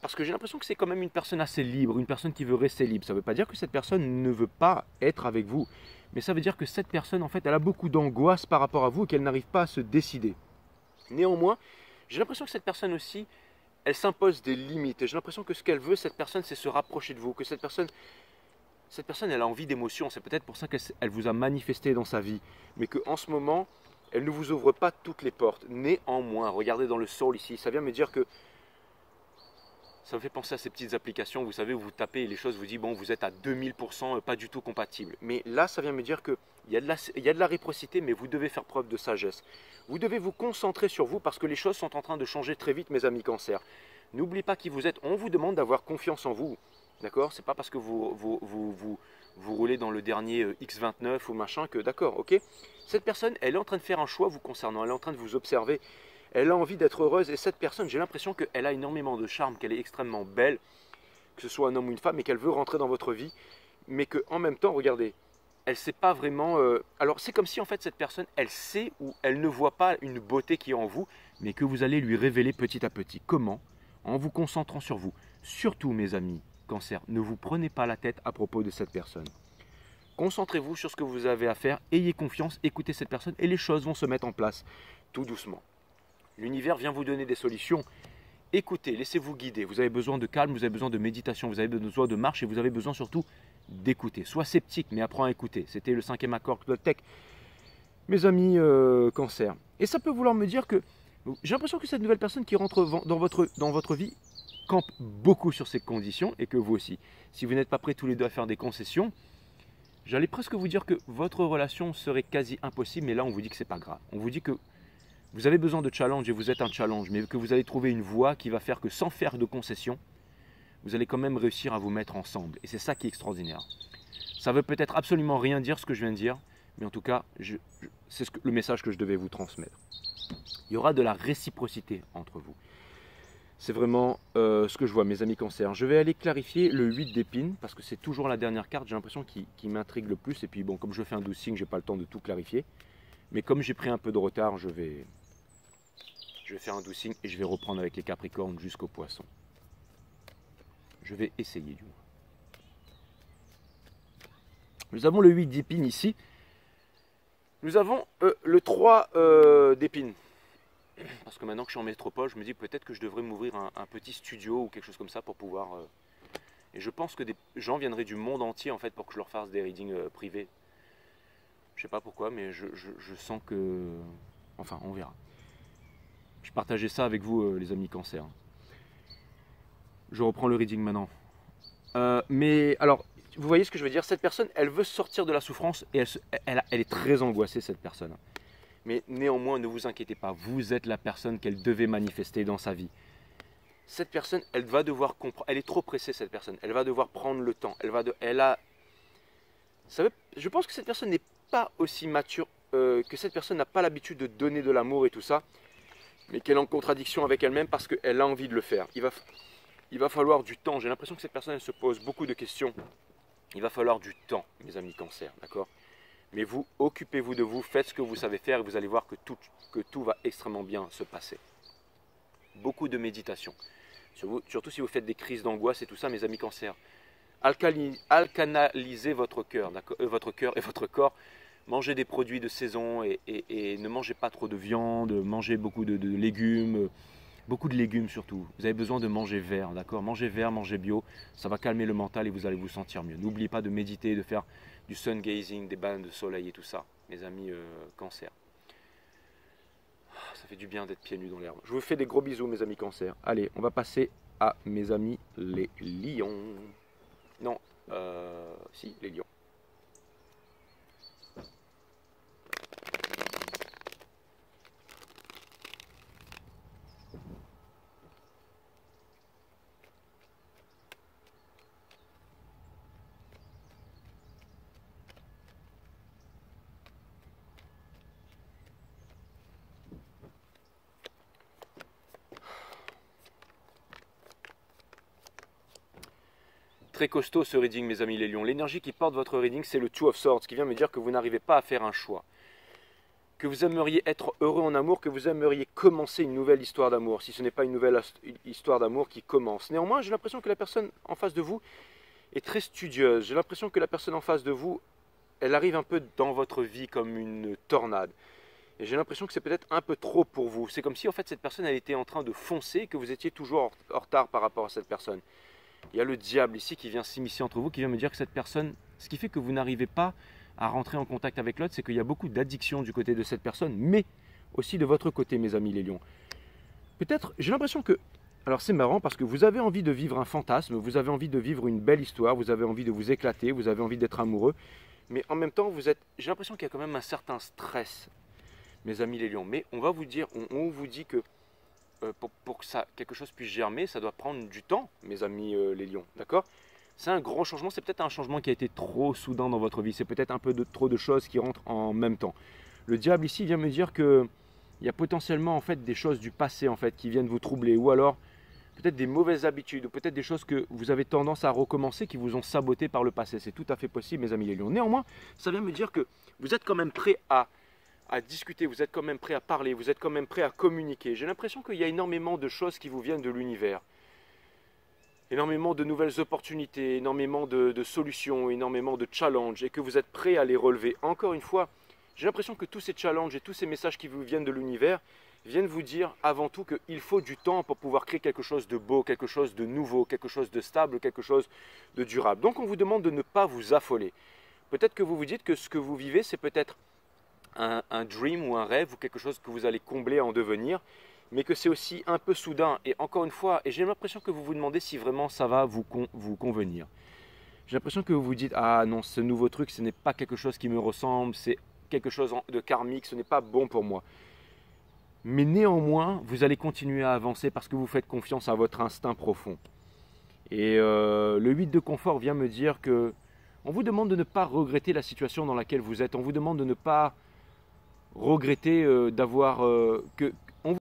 Parce que j'ai l'impression que c'est quand même une personne assez libre, une personne qui veut rester libre. Ça ne veut pas dire que cette personne ne veut pas être avec vous. Mais ça veut dire que cette personne, en fait, elle a beaucoup d'angoisse par rapport à vous et qu'elle n'arrive pas à se décider. Néanmoins, j'ai l'impression que cette personne aussi, elle s'impose des limites. Et j'ai l'impression que ce qu'elle veut, cette personne, c'est se rapprocher de vous. Que cette personne, elle a envie d'émotion. C'est peut-être pour ça qu'elle vous a manifesté dans sa vie. Mais qu'en ce moment, elle ne vous ouvre pas toutes les portes. Néanmoins, regardez dans le soul ici, ça vient me dire que ça me fait penser à ces petites applications, vous savez, où vous tapez les choses, vous dites, bon, vous êtes à 2000%, pas du tout compatible. Mais là, ça vient me dire qu'il y a de la réciprocité, mais vous devez faire preuve de sagesse. Vous devez vous concentrer sur vous parce que les choses sont en train de changer très vite, mes amis cancer. N'oubliez pas qui vous êtes. On vous demande d'avoir confiance en vous. D'accord? C'est pas parce que vous roulez dans le dernier X29 ou machin que, d'accord, ok? Cette personne, elle est en train de faire un choix vous concernant, elle est en train de vous observer. Elle a envie d'être heureuse et cette personne, j'ai l'impression qu'elle a énormément de charme, qu'elle est extrêmement belle, que ce soit un homme ou une femme, et qu'elle veut rentrer dans votre vie, mais qu'en même temps, regardez, elle ne sait pas vraiment... alors c'est comme si en fait cette personne, elle sait ou elle ne voit pas une beauté qui est en vous, mais que vous allez lui révéler petit à petit. Comment? En vous concentrant sur vous. Surtout mes amis, cancer, ne vous prenez pas la tête à propos de cette personne. Concentrez-vous sur ce que vous avez à faire, ayez confiance, écoutez cette personne et les choses vont se mettre en place tout doucement. L'univers vient vous donner des solutions. Écoutez, laissez-vous guider. Vous avez besoin de calme, vous avez besoin de méditation, vous avez besoin de marche et vous avez besoin surtout d'écouter. Sois sceptique, mais apprends à écouter. C'était le 5e accord Toltec. Mes amis cancer. Et ça peut vouloir me dire que j'ai l'impression que cette nouvelle personne qui rentre dans votre vie campe beaucoup sur ces conditions et que vous aussi. Si vous n'êtes pas prêts tous les deux à faire des concessions, j'allais presque vous dire que votre relation serait quasi impossible, mais là on vous dit que c'est pas grave. On vous dit que vous avez besoin de challenge et vous êtes un challenge, mais que vous allez trouver une voie qui va faire que sans faire de concessions, vous allez quand même réussir à vous mettre ensemble. Et c'est ça qui est extraordinaire. Ça ne veut peut-être absolument rien dire ce que je viens de dire, mais en tout cas, c'est le message que je devais vous transmettre. Il y aura de la réciprocité entre vous. C'est vraiment ce que je vois, mes amis cancer. Je vais aller clarifier le 8 d'épines, parce que c'est toujours la dernière carte, j'ai l'impression qui m'intrigue le plus. Et puis bon, comme je fais un 12 signes, je n'ai pas le temps de tout clarifier. Mais comme j'ai pris un peu de retard, je vais faire un 12 signes et je vais reprendre avec les Capricornes jusqu'au Poisson. Je vais essayer du moins. Nous avons le 8 d'épines ici. Nous avons le 3 d'épines. Parce que maintenant que je suis en métropole, je me dis peut-être que je devrais m'ouvrir un petit studio ou quelque chose comme ça pour pouvoir... Et je pense que des gens viendraient du monde entier en fait pour que je leur fasse des readings privés. Je sais pas pourquoi, mais je sens que... Enfin, on verra. Je partageais ça avec vous, les amis cancer. Je reprends le reading maintenant. Mais alors, vous voyez ce que je veux dire? Cette personne, elle veut sortir de la souffrance et elle est très angoissée, cette personne. Mais néanmoins, ne vous inquiétez pas. Vous êtes la personne qu'elle devait manifester dans sa vie. Cette personne, elle va devoir comprendre. Elle est trop pressée, cette personne. Elle va devoir prendre le temps. Je pense que cette personne n'est pas aussi mature, que cette personne n'a pas l'habitude de donner de l'amour et tout ça. Mais qu'elle est en contradiction avec elle-même parce qu'elle a envie de le faire. Il va falloir du temps. J'ai l'impression que cette personne elle se pose beaucoup de questions. Il va falloir du temps, mes amis cancer, d'accord? Mais vous, occupez-vous de vous, faites ce que vous savez faire et vous allez voir que tout va extrêmement bien se passer. Beaucoup de méditation. Surtout si vous faites des crises d'angoisse et tout ça, mes amis cancer. alcanaliser votre cœur et votre corps. Mangez des produits de saison et ne mangez pas trop de viande, mangez beaucoup de légumes, beaucoup de légumes surtout. Vous avez besoin de manger vert, d'accord? Mangez vert, mangez bio, ça va calmer le mental et vous allez vous sentir mieux. N'oubliez pas de méditer, de faire du sun gazing, des bains de soleil et tout ça, mes amis cancer. Ça fait du bien d'être pieds nus dans l'herbe. Je vous fais des gros bisous, mes amis cancer. Allez, on va passer à mes amis les lions. Non, si, les lions. Très costaud ce reading, mes amis les lions. L'énergie qui porte votre reading, c'est le Two of Swords, qui vient me dire que vous n'arrivez pas à faire un choix. Que vous aimeriez être heureux en amour, que vous aimeriez commencer une nouvelle histoire d'amour, si ce n'est pas une nouvelle histoire d'amour qui commence. Néanmoins, j'ai l'impression que la personne en face de vous est très studieuse. J'ai l'impression que la personne en face de vous, elle arrive un peu dans votre vie comme une tornade. Et j'ai l'impression que c'est peut-être un peu trop pour vous. C'est comme si en fait cette personne, elle était en train de foncer, que vous étiez toujours en retard par rapport à cette personne. Il y a le diable ici qui vient s'immiscer entre vous, qui vient me dire que cette personne, ce qui fait que vous n'arrivez pas à rentrer en contact avec l'autre, c'est qu'il y a beaucoup d'addiction du côté de cette personne, mais aussi de votre côté, mes amis les lions. Peut-être, j'ai l'impression que, alors c'est marrant parce que vous avez envie de vivre un fantasme, vous avez envie de vivre une belle histoire, vous avez envie de vous éclater, vous avez envie d'être amoureux, mais en même temps, j'ai l'impression qu'il y a quand même un certain stress, mes amis les lions. Mais on va vous dire, on vous dit que pour que quelque chose puisse germer, ça doit prendre du temps, mes amis les lions, d'accord? C'est un grand changement, c'est peut-être un changement qui a été trop soudain dans votre vie, c'est peut-être un peu trop de choses qui rentrent en même temps. Le diable ici vient me dire que il y a potentiellement en fait des choses du passé en fait qui viennent vous troubler, ou alors peut-être des mauvaises habitudes, ou peut-être des choses que vous avez tendance à recommencer qui vous ont saboté par le passé. C'est tout à fait possible, mes amis les lions. Néanmoins, ça vient me dire que vous êtes quand même prêt à discuter, vous êtes quand même prêt à parler, vous êtes quand même prêt à communiquer. J'ai l'impression qu'il y a énormément de choses qui vous viennent de l'univers. Énormément de nouvelles opportunités, énormément de solutions, énormément de challenges, et que vous êtes prêt à les relever. Encore une fois, j'ai l'impression que tous ces challenges et tous ces messages qui vous viennent de l'univers viennent vous dire avant tout qu'il faut du temps pour pouvoir créer quelque chose de beau, quelque chose de nouveau, quelque chose de stable, quelque chose de durable. Donc on vous demande de ne pas vous affoler. Peut-être que vous vous dites que ce que vous vivez, c'est peut-être un dream ou un rêve ou quelque chose que vous allez combler en devenir, mais que c'est aussi un peu soudain. Et encore une fois, et j'ai l'impression que vous vous demandez si vraiment ça va vous convenir. J'ai l'impression que vous vous dites, ah non, ce nouveau truc, ce n'est pas quelque chose qui me ressemble, c'est quelque chose de karmique, ce n'est pas bon pour moi. Mais néanmoins, vous allez continuer à avancer parce que vous faites confiance à votre instinct profond. Et le 8 de confort vient me dire que on vous demande de ne pas regretter la situation dans laquelle vous êtes. On vous demande de ne pas regretter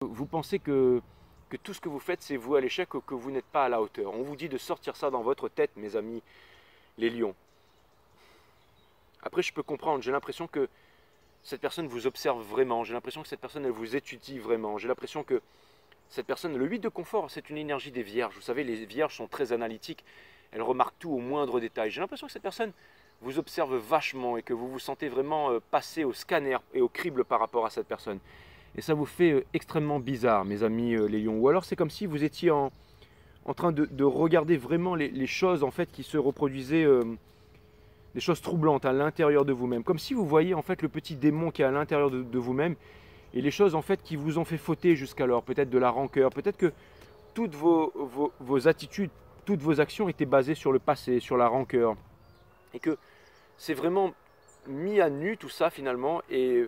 vous pensez que tout ce que vous faites, c'est vous à l'échec, que vous n'êtes pas à la hauteur. On vous dit de sortir ça dans votre tête, mes amis, les lions. Après, je peux comprendre, j'ai l'impression que cette personne vous observe vraiment, j'ai l'impression que cette personne, elle vous étudie vraiment, j'ai l'impression que cette personne, le 8 de confort, c'est une énergie des vierges. Vous savez, les vierges sont très analytiques, elles remarquent tout au moindre détail. J'ai l'impression que cette personne vous observe vachement et que vous vous sentez vraiment passer au scanner et au crible par rapport à cette personne. Et ça vous fait extrêmement bizarre, mes amis les lions. Ou alors c'est comme si vous étiez en train de regarder vraiment les choses en fait qui se reproduisaient, des choses troublantes à l'intérieur de vous-même. Comme si vous voyez en fait le petit démon qui est à l'intérieur de vous-même et les choses en fait qui vous ont fait fauter jusqu'alors. Peut-être de la rancœur, peut-être que toutes vos attitudes, toutes vos actions étaient basées sur le passé, sur la rancœur. Et que c'est vraiment mis à nu tout ça finalement, et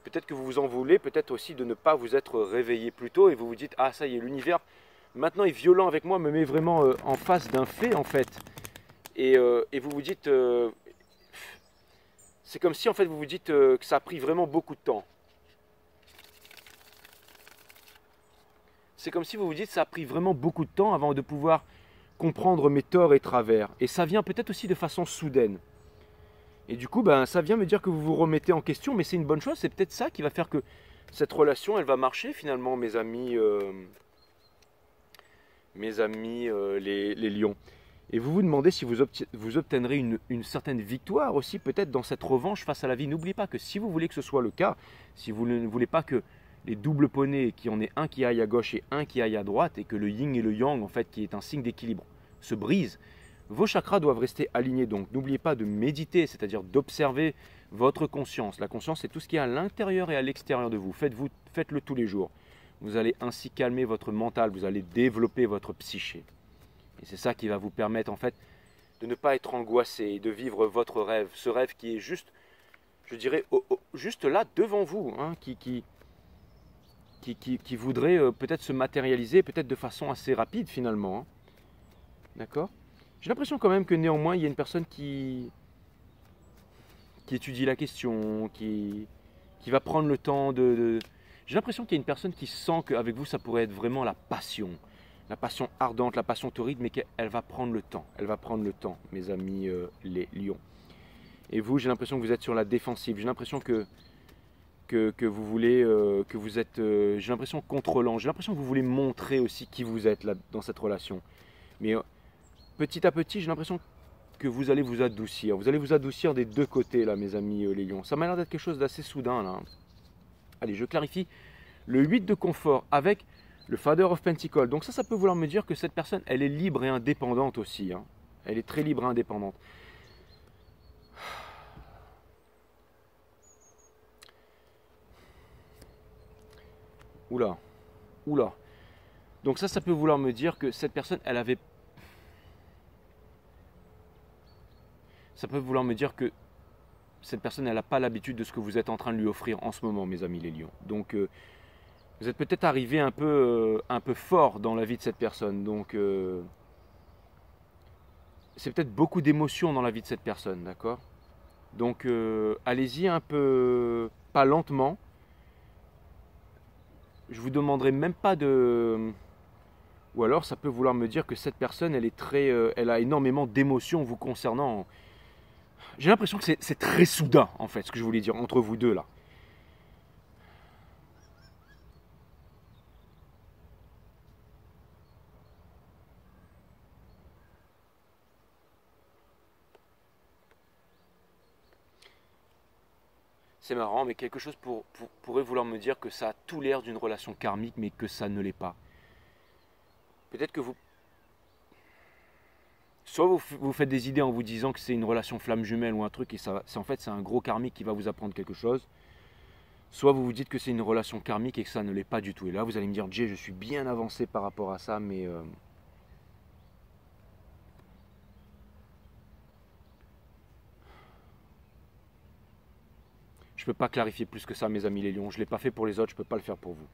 peut-être que vous vous en voulez, peut-être aussi de ne pas vous être réveillé plus tôt, et vous vous dites, ah ça y est, l'univers maintenant est violent avec moi, me met vraiment en face d'un fait en fait, et vous vous dites, c'est comme si en fait vous vous dites que ça a pris vraiment beaucoup de temps. C'est comme si vous vous dites, ça a pris vraiment beaucoup de temps avant de pouvoir comprendre mes torts et travers. Et ça vient peut-être aussi de façon soudaine. Et du coup, ben, ça vient me dire que vous vous remettez en question, mais c'est une bonne chose. C'est peut-être ça qui va faire que cette relation, elle va marcher finalement, mes amis les lions. Et vous vous demandez si vous obtiendrez une certaine victoire aussi, peut-être dans cette revanche face à la vie. N'oubliez pas que si vous voulez que ce soit le cas, si vous ne voulez pas que les doubles poneys, qu'il y en ait un qui aille à gauche et un qui aille à droite, et que le yin et le yang, en fait, qui est un signe d'équilibre, se brisent, vos chakras doivent rester alignés. Donc n'oubliez pas de méditer, c'est-à-dire d'observer votre conscience. La conscience, c'est tout ce qui est à l'intérieur et à l'extérieur de vous. Faites-le tous les jours. Vous allez ainsi calmer votre mental, vous allez développer votre psyché. Et c'est ça qui va vous permettre en fait de ne pas être angoissé et de vivre votre rêve. Ce rêve qui est juste, je dirais, juste là devant vous, hein, qui voudrait peut-être se matérialiser, peut-être de façon assez rapide finalement. Hein. D'accord ? J'ai l'impression quand même que néanmoins il y a une personne qui étudie la question, qui va prendre le temps de... J'ai l'impression qu'il y a une personne qui sent qu'avec vous ça pourrait être vraiment la passion ardente, la passion torride, mais qu'elle va prendre le temps. Elle va prendre le temps, mes amis les lions. Et vous, j'ai l'impression que vous êtes sur la défensive. J'ai l'impression que vous voulez, que vous êtes, j'ai l'impression contrôlant. J'ai l'impression que vous voulez montrer aussi qui vous êtes là, dans cette relation. Mais petit à petit, j'ai l'impression que vous allez vous adoucir. Vous allez vous adoucir des deux côtés, là, mes amis les lions. Ça m'a l'air d'être quelque chose d'assez soudain, là. Allez, je clarifie. Le 8 de confort avec le Father of Pentacles. Donc ça peut vouloir me dire que cette personne, elle est libre et indépendante aussi. Hein. Elle est très libre et indépendante. Oula, oula. Donc ça peut vouloir me dire que cette personne, elle avait... Ça peut vouloir me dire que cette personne, elle n'a pas l'habitude de ce que vous êtes en train de lui offrir en ce moment, mes amis les lions. Donc... vous êtes peut-être arrivé un peu fort dans la vie de cette personne. Donc, c'est peut-être beaucoup d'émotions dans la vie de cette personne, d'accord ? Donc, allez-y un peu, pas lentement. Je vous demanderai même pas de... Ou alors, ça peut vouloir me dire que cette personne, elle a énormément d'émotions vous concernant. J'ai l'impression que c'est très soudain, en fait, ce que je voulais dire, entre vous deux, là. C'est marrant, mais quelque chose pourrait vouloir me dire que ça a tout l'air d'une relation karmique, mais que ça ne l'est pas. Peut-être que vous... Soit vous faites des idées en vous disant que c'est une relation flamme jumelle ou un truc, et en fait c'est un gros karmique qui va vous apprendre quelque chose. Soit vous vous dites que c'est une relation karmique et que ça ne l'est pas du tout. Et là vous allez me dire, Jay, je suis bien avancé par rapport à ça, mais... je ne peux pas clarifier plus que ça, mes amis les lions. Je ne l'ai pas fait pour les autres, je ne peux pas le faire pour vous.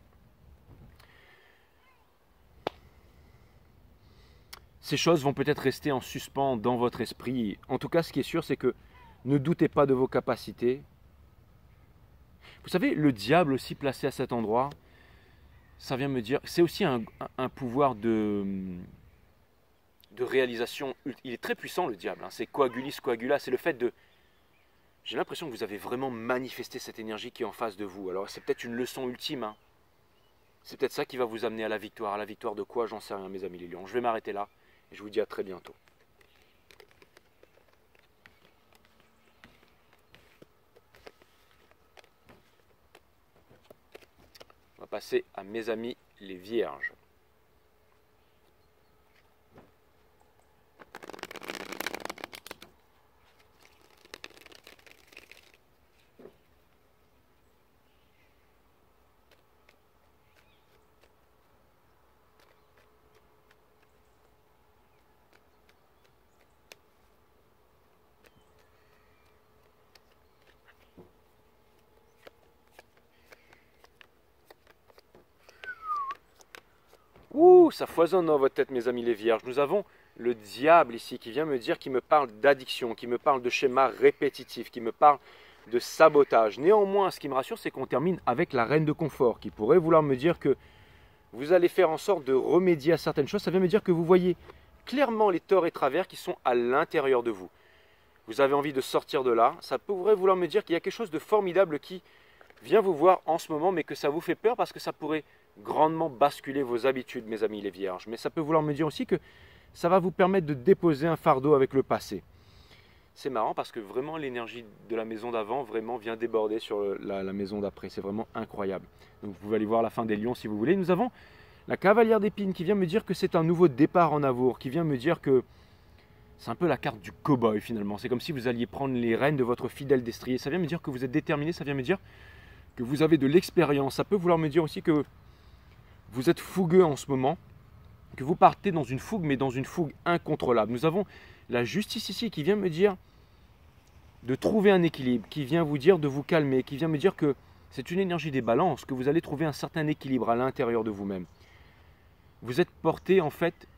Ces choses vont peut-être rester en suspens dans votre esprit. En tout cas, ce qui est sûr, c'est que ne doutez pas de vos capacités. Vous savez, le diable aussi placé à cet endroit, ça vient me dire, c'est aussi un pouvoir de réalisation. Il est très puissant, le diable. Hein. C'est coagulis, coagula. C'est le fait de... J'ai l'impression que vous avez vraiment manifesté cette énergie qui est en face de vous. Alors c'est peut-être une leçon ultime. Hein. C'est peut-être ça qui va vous amener à la victoire. À la victoire de quoi, j'en sais rien, mes amis les lions. Je vais m'arrêter là et je vous dis à très bientôt. On va passer à mes amis les vierges. Ouh, ça foisonne dans votre tête, mes amis les vierges. Nous avons le diable ici qui vient me dire, qui me parle d'addiction, qui me parle de schémas répétitifs, qui me parle de sabotage. Néanmoins, ce qui me rassure, c'est qu'on termine avec la reine de confort, qui pourrait vouloir me dire que vous allez faire en sorte de remédier à certaines choses. Ça vient me dire que vous voyez clairement les torts et travers qui sont à l'intérieur de vous. Vous avez envie de sortir de là. Ça pourrait vouloir me dire qu'il y a quelque chose de formidable qui vient vous voir en ce moment, mais que ça vous fait peur parce que ça pourrait grandement basculer vos habitudes, mes amis les vierges. Mais ça peut vouloir me dire aussi que Ça va vous permettre de déposer un fardeau avec le passé. C'est marrant parce que vraiment l'énergie de la maison d'avant vraiment vient déborder sur la maison d'après. C'est vraiment incroyable. Donc vous pouvez aller voir la fin des lions si vous voulez. Nous avons la cavalière d'épines qui vient me dire que c'est un nouveau départ en amour, qui vient me dire que c'est un peu la carte du cow-boy finalement. C'est comme si vous alliez prendre les rênes de votre fidèle destrier. Ça vient me dire que vous êtes déterminé, ça vient me dire que vous avez de l'expérience. Ça peut vouloir me dire aussi que vous êtes fougueux en ce moment, que vous partez dans une fougue, mais dans une fougue incontrôlable. Nous avons la justice ici qui vient me dire de trouver un équilibre, qui vient vous dire de vous calmer, qui vient me dire que c'est une énergie des balances, que vous allez trouver un certain équilibre à l'intérieur de vous-même. Vous êtes porté en fait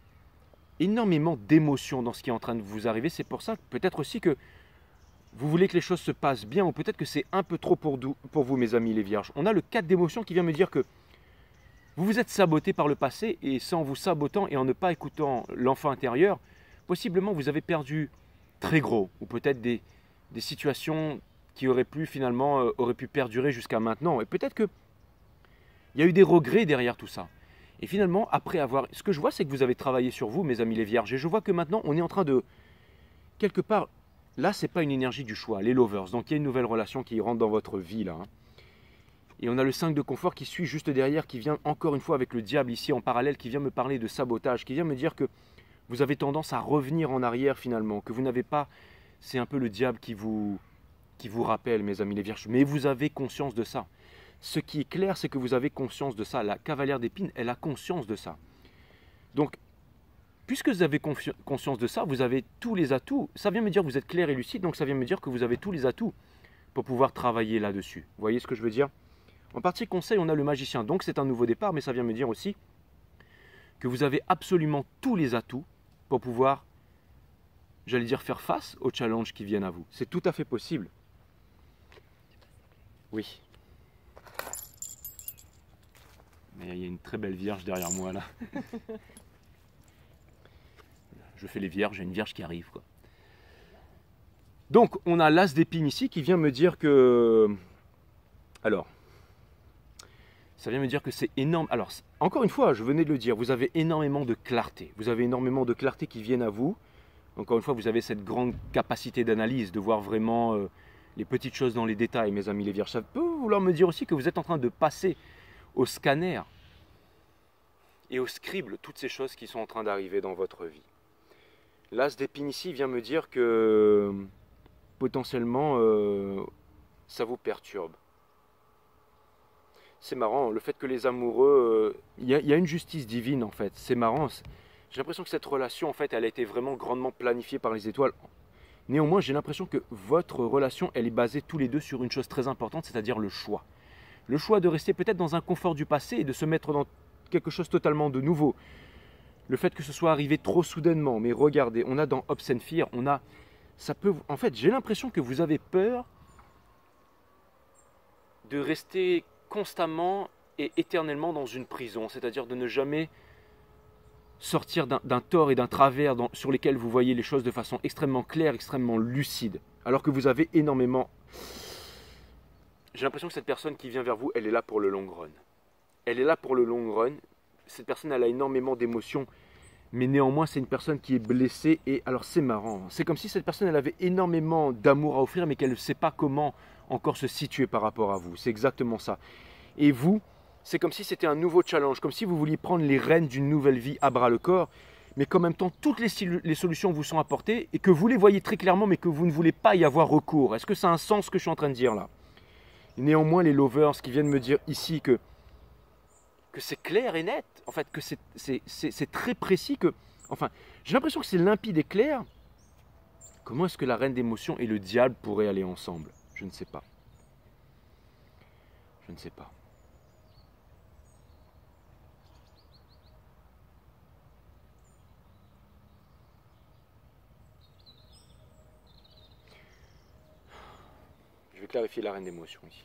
énormément d'émotions dans ce qui est en train de vous arriver. C'est pour ça que peut-être aussi que vous voulez que les choses se passent bien, ou peut-être que c'est un peu trop pour vous, mes amis les vierges. On a le 4 d'émotions qui vient me dire que vous vous êtes saboté par le passé, et sans vous sabotant et en ne pas écoutant l'enfant intérieur, possiblement vous avez perdu très gros, ou peut-être des situations qui auraient pu finalement auraient pu perdurer jusqu'à maintenant. Et peut-être que il y a eu des regrets derrière tout ça. Et finalement, après avoir... Ce que je vois, c'est que vous avez travaillé sur vous, mes amis les vierges. Et je vois que maintenant, on est en train de... Quelque part, là, ce n'est pas une énergie du choix, les lovers. Donc, il y a une nouvelle relation qui rentre dans votre vie, là. Et on a le 5 de confort qui suit juste derrière, qui vient encore une fois avec le diable ici en parallèle, qui vient me parler de sabotage, qui vient me dire que vous avez tendance à revenir en arrière finalement, que vous n'avez pas... C'est un peu le diable qui vous rappelle, mes amis les vierges. Mais vous avez conscience de ça. Ce qui est clair, c'est que vous avez conscience de ça. La cavalière d'épines, elle a conscience de ça. Donc, puisque vous avez conscience de ça, vous avez tous les atouts. Ça vient me dire que vous êtes clair et lucide, donc ça vient me dire que vous avez tous les atouts pour pouvoir travailler là-dessus. Vous voyez ce que je veux dire? En partie conseil, on a le magicien, donc c'est un nouveau départ, mais ça vient me dire aussi que vous avez absolument tous les atouts pour pouvoir, j'allais dire, faire face aux challenges qui viennent à vous. C'est tout à fait possible. Oui. Mais il y a une très belle vierge derrière moi là. Je fais les vierges, il y a une vierge qui arrive, quoi. Donc on a l'as d'épines ici qui vient me dire que... Alors, ça vient me dire que c'est énorme. Alors, encore une fois, je venais de le dire, vous avez énormément de clarté. Vous avez énormément de clarté qui viennent à vous. Encore une fois, vous avez cette grande capacité d'analyse, de voir vraiment les petites choses dans les détails, mes amis les vierges. Ça peut vouloir me dire aussi que vous êtes en train de passer au scanner et au scribe toutes ces choses qui sont en train d'arriver dans votre vie. L'as d'épines ici vient me dire que potentiellement ça vous perturbe. C'est marrant, le fait que les amoureux... Il y a une justice divine en fait, c'est marrant. J'ai l'impression que cette relation en fait, elle a été vraiment grandement planifiée par les étoiles. Néanmoins, j'ai l'impression que votre relation, elle est basée tous les deux sur une chose très importante, c'est-à-dire le choix. Le choix de rester peut-être dans un confort du passé et de se mettre dans quelque chose totalement de nouveau. Le fait que ce soit arrivé trop soudainement, mais regardez, on a dans Hopes and Fear, on a... Ça peut, en fait, j'ai l'impression que vous avez peur de rester constamment et éternellement dans une prison, c'est-à-dire de ne jamais sortir d'un tort et d'un travers sur lesquels vous voyez les choses de façon extrêmement claire, extrêmement lucide, alors que vous avez énormément... J'ai l'impression que cette personne qui vient vers vous, elle est là pour le long run. Elle est là pour le long run. Cette personne, elle a énormément d'émotions, mais néanmoins, c'est une personne qui est blessée. Et alors, c'est marrant. C'est comme si cette personne, elle avait énormément d'amour à offrir, mais qu'elle ne sait pas comment encore se situer par rapport à vous. C'est exactement ça. Et vous, c'est comme si c'était un nouveau challenge, comme si vous vouliez prendre les rênes d'une nouvelle vie à bras le corps, mais qu'en même temps, toutes les solutions vous sont apportées et que vous les voyez très clairement, mais que vous ne voulez pas y avoir recours. Est-ce que ça a un sens ce que je suis en train de dire là? Néanmoins, les lovers qui viennent me dire ici que c'est clair et net, en fait, que c'est très précis, que, enfin, j'ai l'impression que c'est limpide et clair. Comment est-ce que la reine d'émotion et le diable pourraient aller ensemble? Je ne sais pas. Je ne sais pas. Je vais clarifier la reine d'émotion ici.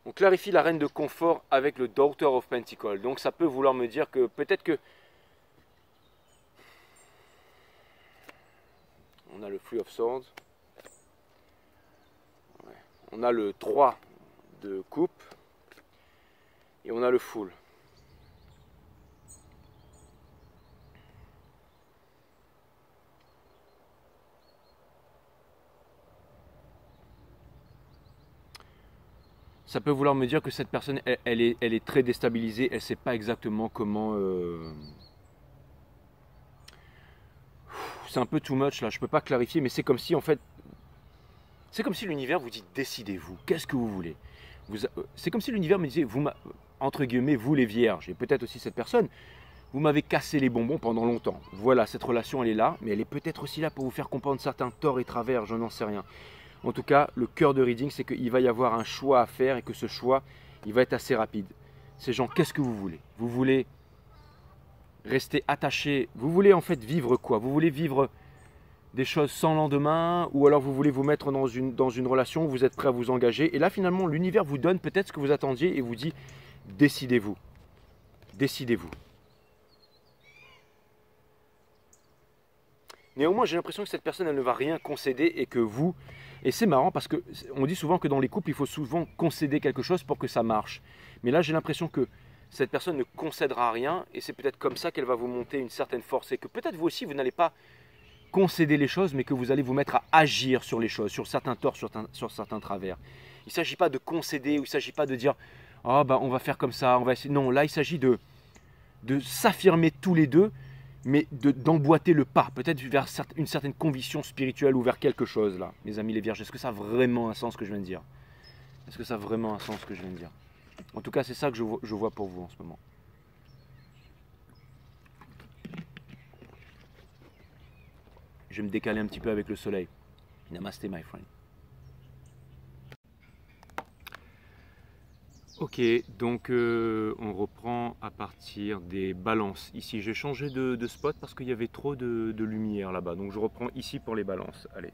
On clarifie la reine de confort avec le Daughter of Pentacles. Donc ça peut vouloir me dire que peut-être que on a le Three of Swords. Ouais. On a le 3 de coupe. Et on a le Fool. Ça peut vouloir me dire que cette personne, elle est très déstabilisée. Elle ne sait pas exactement comment... C'est un peu too much là, je ne peux pas clarifier, mais c'est comme si en fait... C'est comme si l'univers vous dit décidez-vous, qu'est-ce que vous voulez. C'est comme si l'univers me disait, entre guillemets, vous les vierges, et peut-être aussi cette personne, vous m'avez cassé les bonbons pendant longtemps. Voilà, cette relation elle est là, mais elle est peut-être aussi là pour vous faire comprendre certains torts et travers, je n'en sais rien. En tout cas, le cœur de reading, c'est qu'il va y avoir un choix à faire et que ce choix, il va être assez rapide. Ces gens, qu'est-ce que vous voulez? Vous voulez rester attaché? Vous voulez en fait vivre quoi? Vous voulez vivre des choses sans lendemain? Ou alors vous voulez vous mettre dans une relation où vous êtes prêt à vous engager? Et là, finalement, l'univers vous donne peut-être ce que vous attendiez et vous dit, décidez-vous. Décidez-vous. Néanmoins, j'ai l'impression que cette personne, elle ne va rien concéder et que vous... Et c'est marrant parce qu'on dit souvent que dans les couples, il faut souvent concéder quelque chose pour que ça marche. Mais là, j'ai l'impression que cette personne ne concédera rien et c'est peut-être comme ça qu'elle va vous monter une certaine force. Et que peut-être vous aussi, vous n'allez pas concéder les choses, mais que vous allez vous mettre à agir sur les choses, sur certains torts, sur certains travers. Il ne s'agit pas de concéder ou il ne s'agit pas de dire « Ah, ben, on va faire comme ça, on va essayer... » Non, là, il s'agit de s'affirmer tous les deux, mais d'emboîter le pas, peut-être vers une certaine conviction spirituelle ou vers quelque chose là. Mes amis les vierges, est-ce que ça a vraiment un sens ce que je viens de dire? Est-ce que ça a vraiment un sens ce que je viens de dire? En tout cas, c'est ça que je vois pour vous en ce moment. Je vais me décaler un petit peu avec le soleil. Namaste my friend. Ok, donc on reprend à partir des balances. Ici, j'ai changé de spot parce qu'il y avait trop de lumière là-bas. Donc je reprends ici pour les balances. Allez.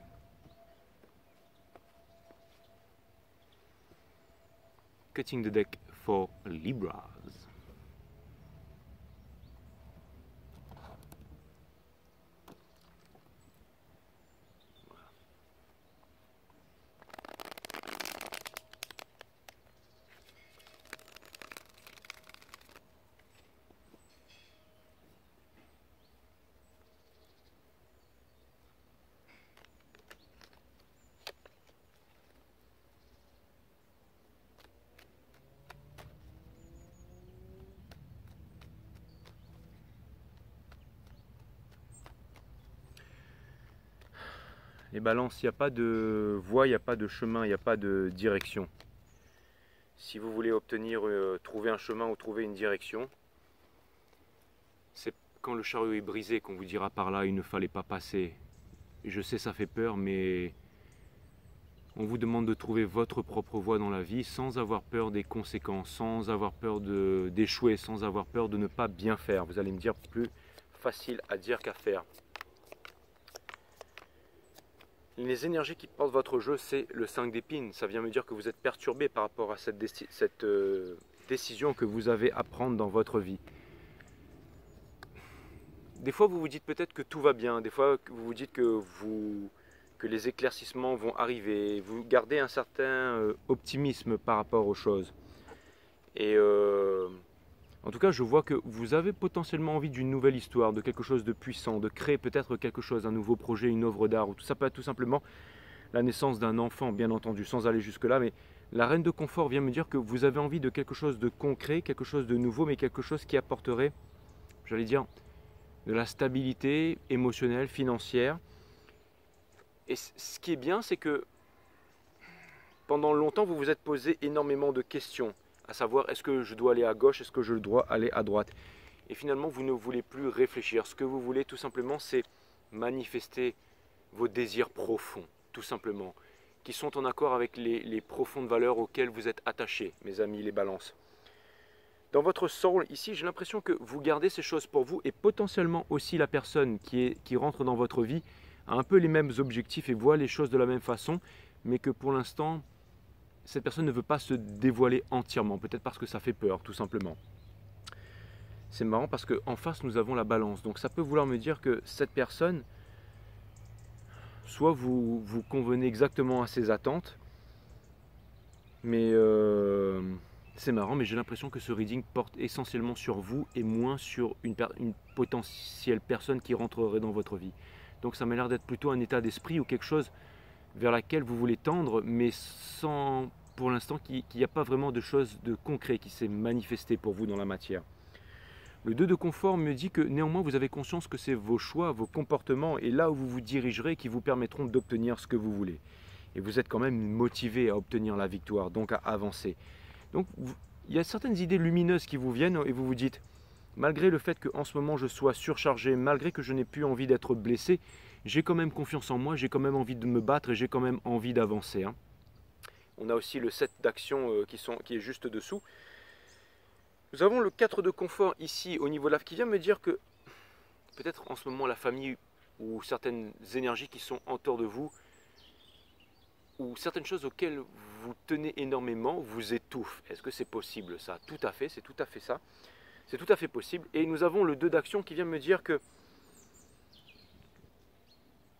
Cutting the deck for Libras. Les balances, il n'y a pas de voie, il n'y a pas de chemin, il n'y a pas de direction. Si vous voulez obtenir, trouver un chemin ou trouver une direction, c'est quand le chariot est brisé qu'on vous dira par là, il ne fallait pas passer. Je sais, ça fait peur, mais on vous demande de trouver votre propre voie dans la vie sans avoir peur des conséquences, sans avoir peur d'échouer, sans avoir peur de ne pas bien faire. Vous allez me dire, plus facile à dire qu'à faire. Les énergies qui portent votre jeu, c'est le 5 d'épines. Ça vient me dire que vous êtes perturbé par rapport à cette décision que vous avez à prendre dans votre vie. Des fois, vous vous dites peut-être que tout va bien. Des fois, vous vous dites que les éclaircissements vont arriver. Vous gardez un certain optimisme par rapport aux choses. Et en tout cas, je vois que vous avez potentiellement envie d'une nouvelle histoire, de quelque chose de puissant, de créer peut-être quelque chose, un nouveau projet, une œuvre d'art, ou tout ça peut être tout simplement la naissance d'un enfant, bien entendu, sans aller jusque-là. Mais la reine de confort vient me dire que vous avez envie de quelque chose de concret, quelque chose de nouveau, mais quelque chose qui apporterait, j'allais dire, de la stabilité émotionnelle, financière. Et ce qui est bien, c'est que pendant longtemps, vous vous êtes posé énormément de questions. À savoir, est-ce que je dois aller à gauche, est-ce que je dois aller à droite? Et finalement, vous ne voulez plus réfléchir. Ce que vous voulez tout simplement, c'est manifester vos désirs profonds, tout simplement, qui sont en accord avec les profondes valeurs auxquelles vous êtes attachés, mes amis les balances. Dans votre soul, ici, j'ai l'impression que vous gardez ces choses pour vous et potentiellement aussi la personne qui rentre dans votre vie a un peu les mêmes objectifs et voit les choses de la même façon, mais que pour l'instant, cette personne ne veut pas se dévoiler entièrement, peut-être parce que ça fait peur, tout simplement. C'est marrant parce qu'en face, nous avons la balance. Donc ça peut vouloir me dire que cette personne, soit vous convenez exactement à ses attentes, mais c'est marrant, mais j'ai l'impression que ce reading porte essentiellement sur vous et moins sur une potentielle personne qui rentrerait dans votre vie. Donc ça m'a l'air d'être plutôt un état d'esprit ou quelque chose vers laquelle vous voulez tendre, mais sans, pour l'instant, qu'il n'y a pas vraiment de choses de concret qui s'est manifesté pour vous dans la matière. Le 2 de confort me dit que néanmoins vous avez conscience que c'est vos choix, vos comportements et là où vous vous dirigerez qui vous permettront d'obtenir ce que vous voulez. Et vous êtes quand même motivé à obtenir la victoire, donc à avancer. Donc il y a certaines idées lumineuses qui vous viennent et vous vous dites, malgré le fait qu'en ce moment je sois surchargé, malgré que je n'ai plus envie d'être blessé, j'ai quand même confiance en moi, j'ai quand même envie de me battre et j'ai quand même envie d'avancer. On a aussi le 7 d'actions qui est juste dessous. Nous avons le 4 de confort ici au niveau de la qui vient me dire que peut-être en ce moment la famille ou certaines énergies qui sont autour de vous ou certaines choses auxquelles vous tenez énormément vous étouffent. Est-ce que c'est possible ça? Tout à fait, c'est tout à fait ça. C'est tout à fait possible. Et nous avons le 2 d'action qui vient me dire que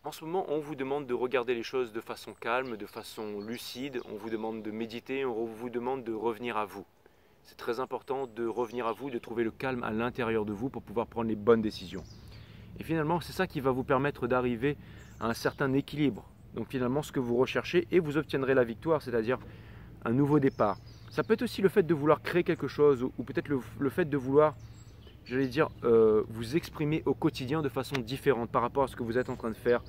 en ce moment on vous demande de regarder les choses de façon calme, de façon lucide, on vous demande de méditer, on vous demande de revenir à vous. C'est très important de revenir à vous, de trouver le calme à l'intérieur de vous pour pouvoir prendre les bonnes décisions. Et finalement, c'est ça qui va vous permettre d'arriver à un certain équilibre. Donc finalement, ce que vous recherchez et vous obtiendrez la victoire, c'est-à-dire un nouveau départ. Ça peut être aussi le fait de vouloir créer quelque chose ou peut-être le fait de vouloir, j'allais dire, vous exprimer au quotidien de façon différente par rapport à ce que vous êtes en train de faire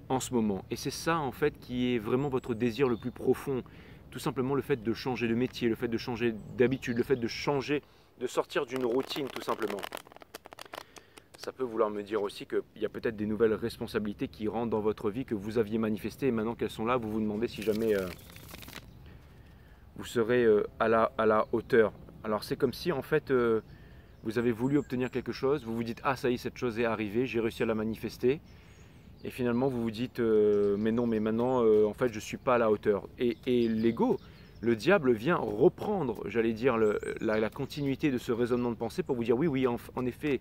en ce moment. Et c'est ça en fait qui est vraiment votre désir le plus profond. Tout simplement le fait de changer de métier, le fait de changer d'habitude, le fait de changer, de sortir d'une routine tout simplement. Ça peut vouloir me dire aussi qu'il y a peut-être des nouvelles responsabilités qui rentrent dans votre vie que vous aviez manifestées et maintenant qu'elles sont là, vous vous demandez si jamais vous serez à la hauteur. Alors c'est comme si en fait vous avez voulu obtenir quelque chose, vous vous dites ah ça y est cette chose est arrivée, j'ai réussi à la manifester. Et finalement, vous vous dites, mais non, mais maintenant, en fait, je ne suis pas à la hauteur. Et l'ego, le diable vient reprendre, j'allais dire, la continuité de ce raisonnement de pensée pour vous dire, oui, en effet,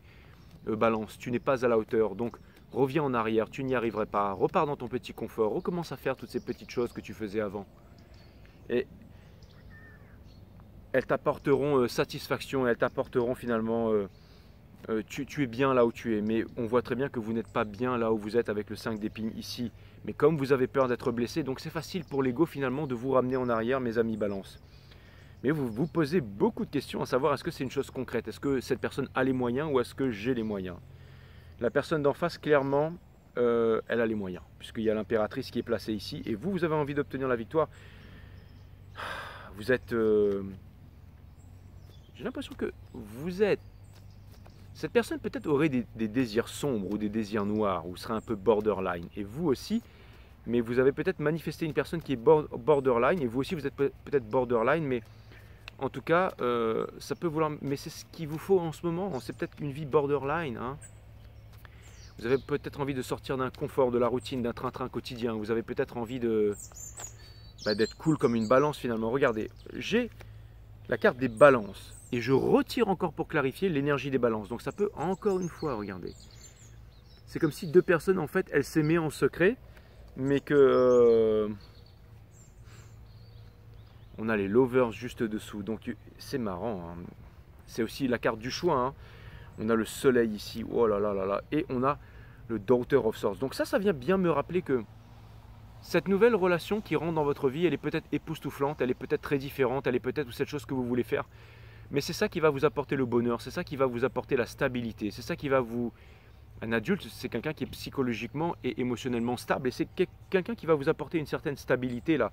balance, tu n'es pas à la hauteur. Donc, reviens en arrière, tu n'y arriverais pas. Repars dans ton petit confort, recommence à faire toutes ces petites choses que tu faisais avant. Et elles t'apporteront satisfaction, elles t'apporteront finalement... tu es bien là où tu es, mais on voit très bien que vous n'êtes pas bien là où vous êtes avec le 5 d'épines ici. Mais comme vous avez peur d'être blessé, donc c'est facile pour l'ego finalement de vous ramener en arrière, mes amis balance. Mais vous vous posez beaucoup de questions à savoir est-ce que c'est une chose concrète? Est-ce que cette personne a les moyens ou est-ce que j'ai les moyens? La personne d'en face, clairement, elle a les moyens, puisqu'il y a l'impératrice qui est placée ici, et vous avez envie d'obtenir la victoire. Vous êtes... j'ai l'impression que vous êtes... Cette personne peut-être aurait des désirs sombres ou des désirs noirs ou serait un peu borderline. Et vous aussi, mais vous avez peut-être manifesté une personne qui est borderline et vous aussi vous êtes peut-être borderline, mais en tout cas, ça peut vouloir... Mais c'est ce qu'il vous faut en ce moment, c'est peut-être une vie borderline. Hein. Vous avez peut-être envie de sortir d'un confort, de la routine, d'un train-train quotidien. Vous avez peut-être envie d'être cool comme une balance finalement. Regardez, j'ai la carte des balances. Et je retire encore pour clarifier l'énergie des balances. Donc ça peut encore une fois, regardez. C'est comme si deux personnes, en fait, elles s'aimaient en secret, mais que... on a les lovers juste dessous. Donc c'est marrant. Hein. C'est aussi la carte du choix. Hein. On a le soleil ici. Oh là là là là. Et on a le Daughter of Swords. Donc ça vient bien me rappeler que cette nouvelle relation qui rentre dans votre vie, elle est peut-être époustouflante, elle est peut-être très différente, elle est peut-être cette chose que vous voulez faire. Mais c'est ça qui va vous apporter le bonheur, c'est ça qui va vous apporter la stabilité, c'est ça qui va vous... Un adulte, c'est quelqu'un qui est psychologiquement et émotionnellement stable et c'est quelqu'un qui va vous apporter une certaine stabilité là.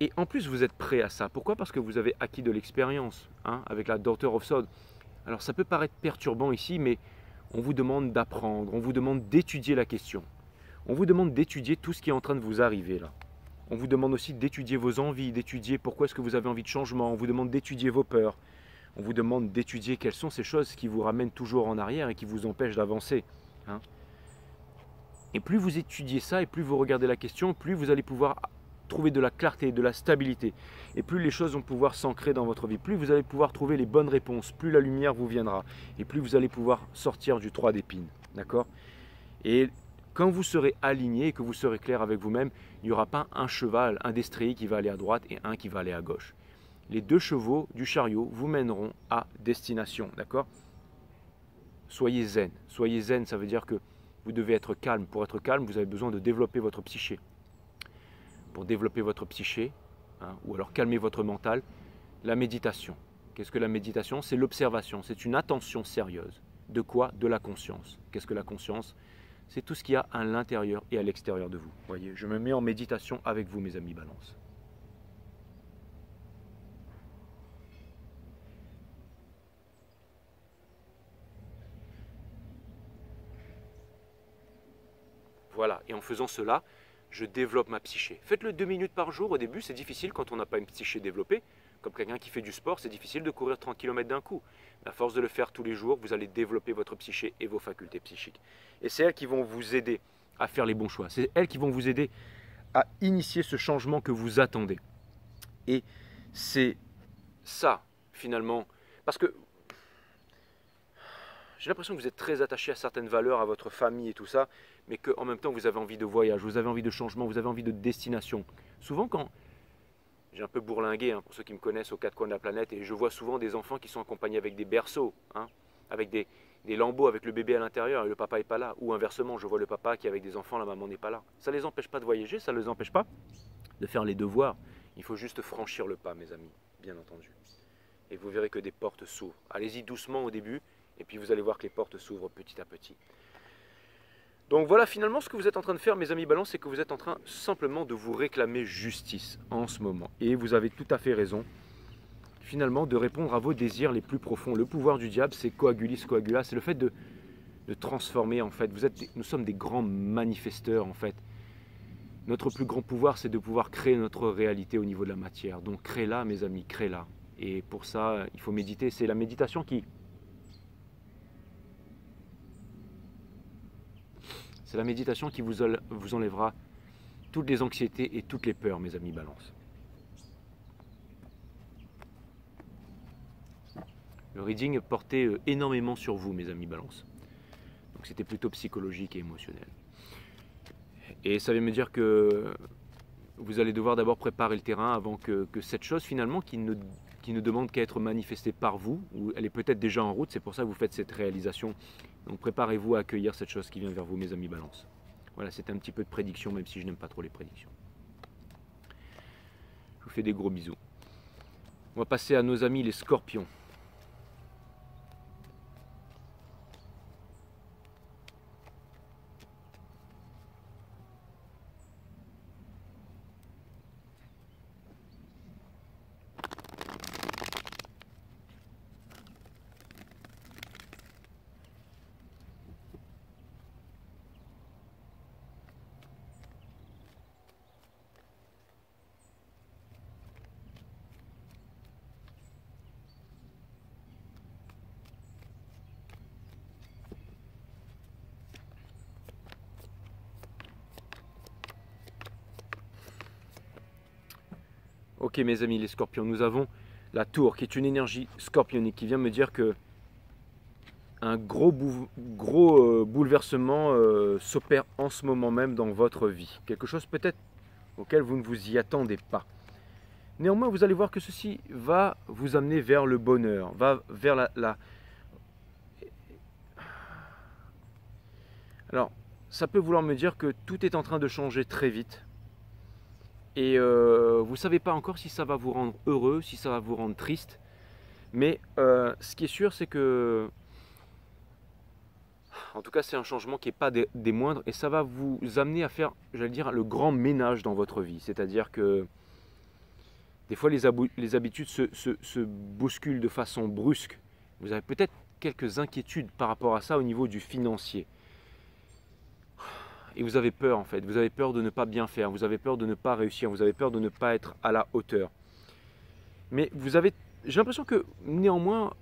Et en plus, vous êtes prêt à ça. Pourquoi? Parce que vous avez acquis de l'expérience hein, avec la Daughter of Swords. Alors ça peut paraître perturbant ici, mais on vous demande d'apprendre, on vous demande d'étudier la question. On vous demande d'étudier tout ce qui est en train de vous arriver là. On vous demande aussi d'étudier vos envies, d'étudier pourquoi est-ce que vous avez envie de changement. On vous demande d'étudier vos peurs. On vous demande d'étudier quelles sont ces choses qui vous ramènent toujours en arrière et qui vous empêchent d'avancer. Hein. Et plus vous étudiez ça et plus vous regardez la question, plus vous allez pouvoir trouver de la clarté, de la stabilité. Et plus les choses vont pouvoir s'ancrer dans votre vie, plus vous allez pouvoir trouver les bonnes réponses, plus la lumière vous viendra. Et plus vous allez pouvoir sortir du 3 d'épines. D'accord? Et quand vous serez aligné et que vous serez clair avec vous-même, il n'y aura pas un cheval, un destrier qui va aller à droite et un qui va aller à gauche. Les 2 chevaux du chariot vous mèneront à destination. D'accord? Soyez zen. Soyez zen, ça veut dire que vous devez être calme. Pour être calme, vous avez besoin de développer votre psyché. Pour développer votre psyché, ou alors calmer votre mental, la méditation. Qu'est-ce que la méditation? C'est l'observation, c'est une attention sérieuse. De quoi? De la conscience. Qu'est-ce que la conscience? C'est tout ce qu'il y a à l'intérieur et à l'extérieur de vous. Voyez, je me mets en méditation avec vous, mes amis Balance. Voilà, et en faisant cela, je développe ma psyché. Faites-le 2 minutes par jour. Au début, c'est difficile quand on n'a pas une psyché développée. Comme quelqu'un qui fait du sport, c'est difficile de courir 30 km d'un coup. Mais à force de le faire tous les jours, vous allez développer votre psyché et vos facultés psychiques. Et c'est elles qui vont vous aider à faire les bons choix. C'est elles qui vont vous aider à initier ce changement que vous attendez. Et c'est ça, finalement, parce que j'ai l'impression que vous êtes très attaché à certaines valeurs, à votre famille et tout ça, mais qu'en même temps, vous avez envie de voyage, vous avez envie de changement, vous avez envie de destination. Souvent, quand j'ai un peu bourlingué, pour ceux qui me connaissent, aux 4 coins de la planète, et je vois souvent des enfants qui sont accompagnés avec des berceaux, avec des lambeaux avec le bébé à l'intérieur et le papa n'est pas là. Ou inversement, je vois le papa qui est avec des enfants, la maman n'est pas là. Ça ne les empêche pas de voyager, ça ne les empêche pas de faire les devoirs. Il faut juste franchir le pas, mes amis, bien entendu. Et vous verrez que des portes s'ouvrent. Allez-y doucement au début, et puis vous allez voir que les portes s'ouvrent petit à petit. Donc voilà, finalement, ce que vous êtes en train de faire, mes amis Balance, c'est que vous êtes en train simplement de vous réclamer justice en ce moment. Et vous avez tout à fait raison, finalement, de répondre à vos désirs les plus profonds. Le pouvoir du diable, c'est coagulis coagula, c'est le fait de transformer, en fait. Nous sommes des grands manifesteurs, en fait. Notre plus grand pouvoir, c'est de pouvoir créer notre réalité au niveau de la matière. Donc créez-la, mes amis, créez-la. Et pour ça, il faut méditer. C'est la méditation qui... C'est la méditation qui vous enlèvera toutes les anxiétés et toutes les peurs, mes amis Balance. Le reading portait énormément sur vous, mes amis Balance. Donc c'était plutôt psychologique et émotionnel. Et ça veut me dire que vous allez devoir d'abord préparer le terrain avant que cette chose finalement qui ne demande qu'à être manifestée par vous, ou elle est peut-être déjà en route, c'est pour ça que vous faites cette réalisation. Donc préparez-vous à accueillir cette chose qui vient vers vous, mes amis Balance. Voilà, c'était un petit peu de prédiction, même si je n'aime pas trop les prédictions. Je vous fais des gros bisous. On va passer à nos amis les scorpions. Ok mes amis les scorpions, nous avons la tour qui est une énergie scorpionique qui vient me dire que un gros bouleversement s'opère en ce moment même dans votre vie. Quelque chose peut-être auquel vous ne vous y attendez pas. Néanmoins, vous allez voir que ceci va vous amener vers le bonheur, va vers la... Alors, ça peut vouloir me dire que tout est en train de changer très vite. Et vous ne savez pas encore si ça va vous rendre heureux, si ça va vous rendre triste. Mais ce qui est sûr, c'est que... En tout cas, c'est un changement qui n'est pas des moindres. Et ça va vous amener à faire, j'allais dire, le grand ménage dans votre vie. C'est-à-dire que des fois, les habitudes se bousculent de façon brusque. Vous avez peut-être quelques inquiétudes par rapport à ça au niveau du financier. Et vous avez peur en fait, vous avez peur de ne pas bien faire, vous avez peur de ne pas réussir, vous avez peur de ne pas être à la hauteur. Mais j'ai l'impression que néanmoins,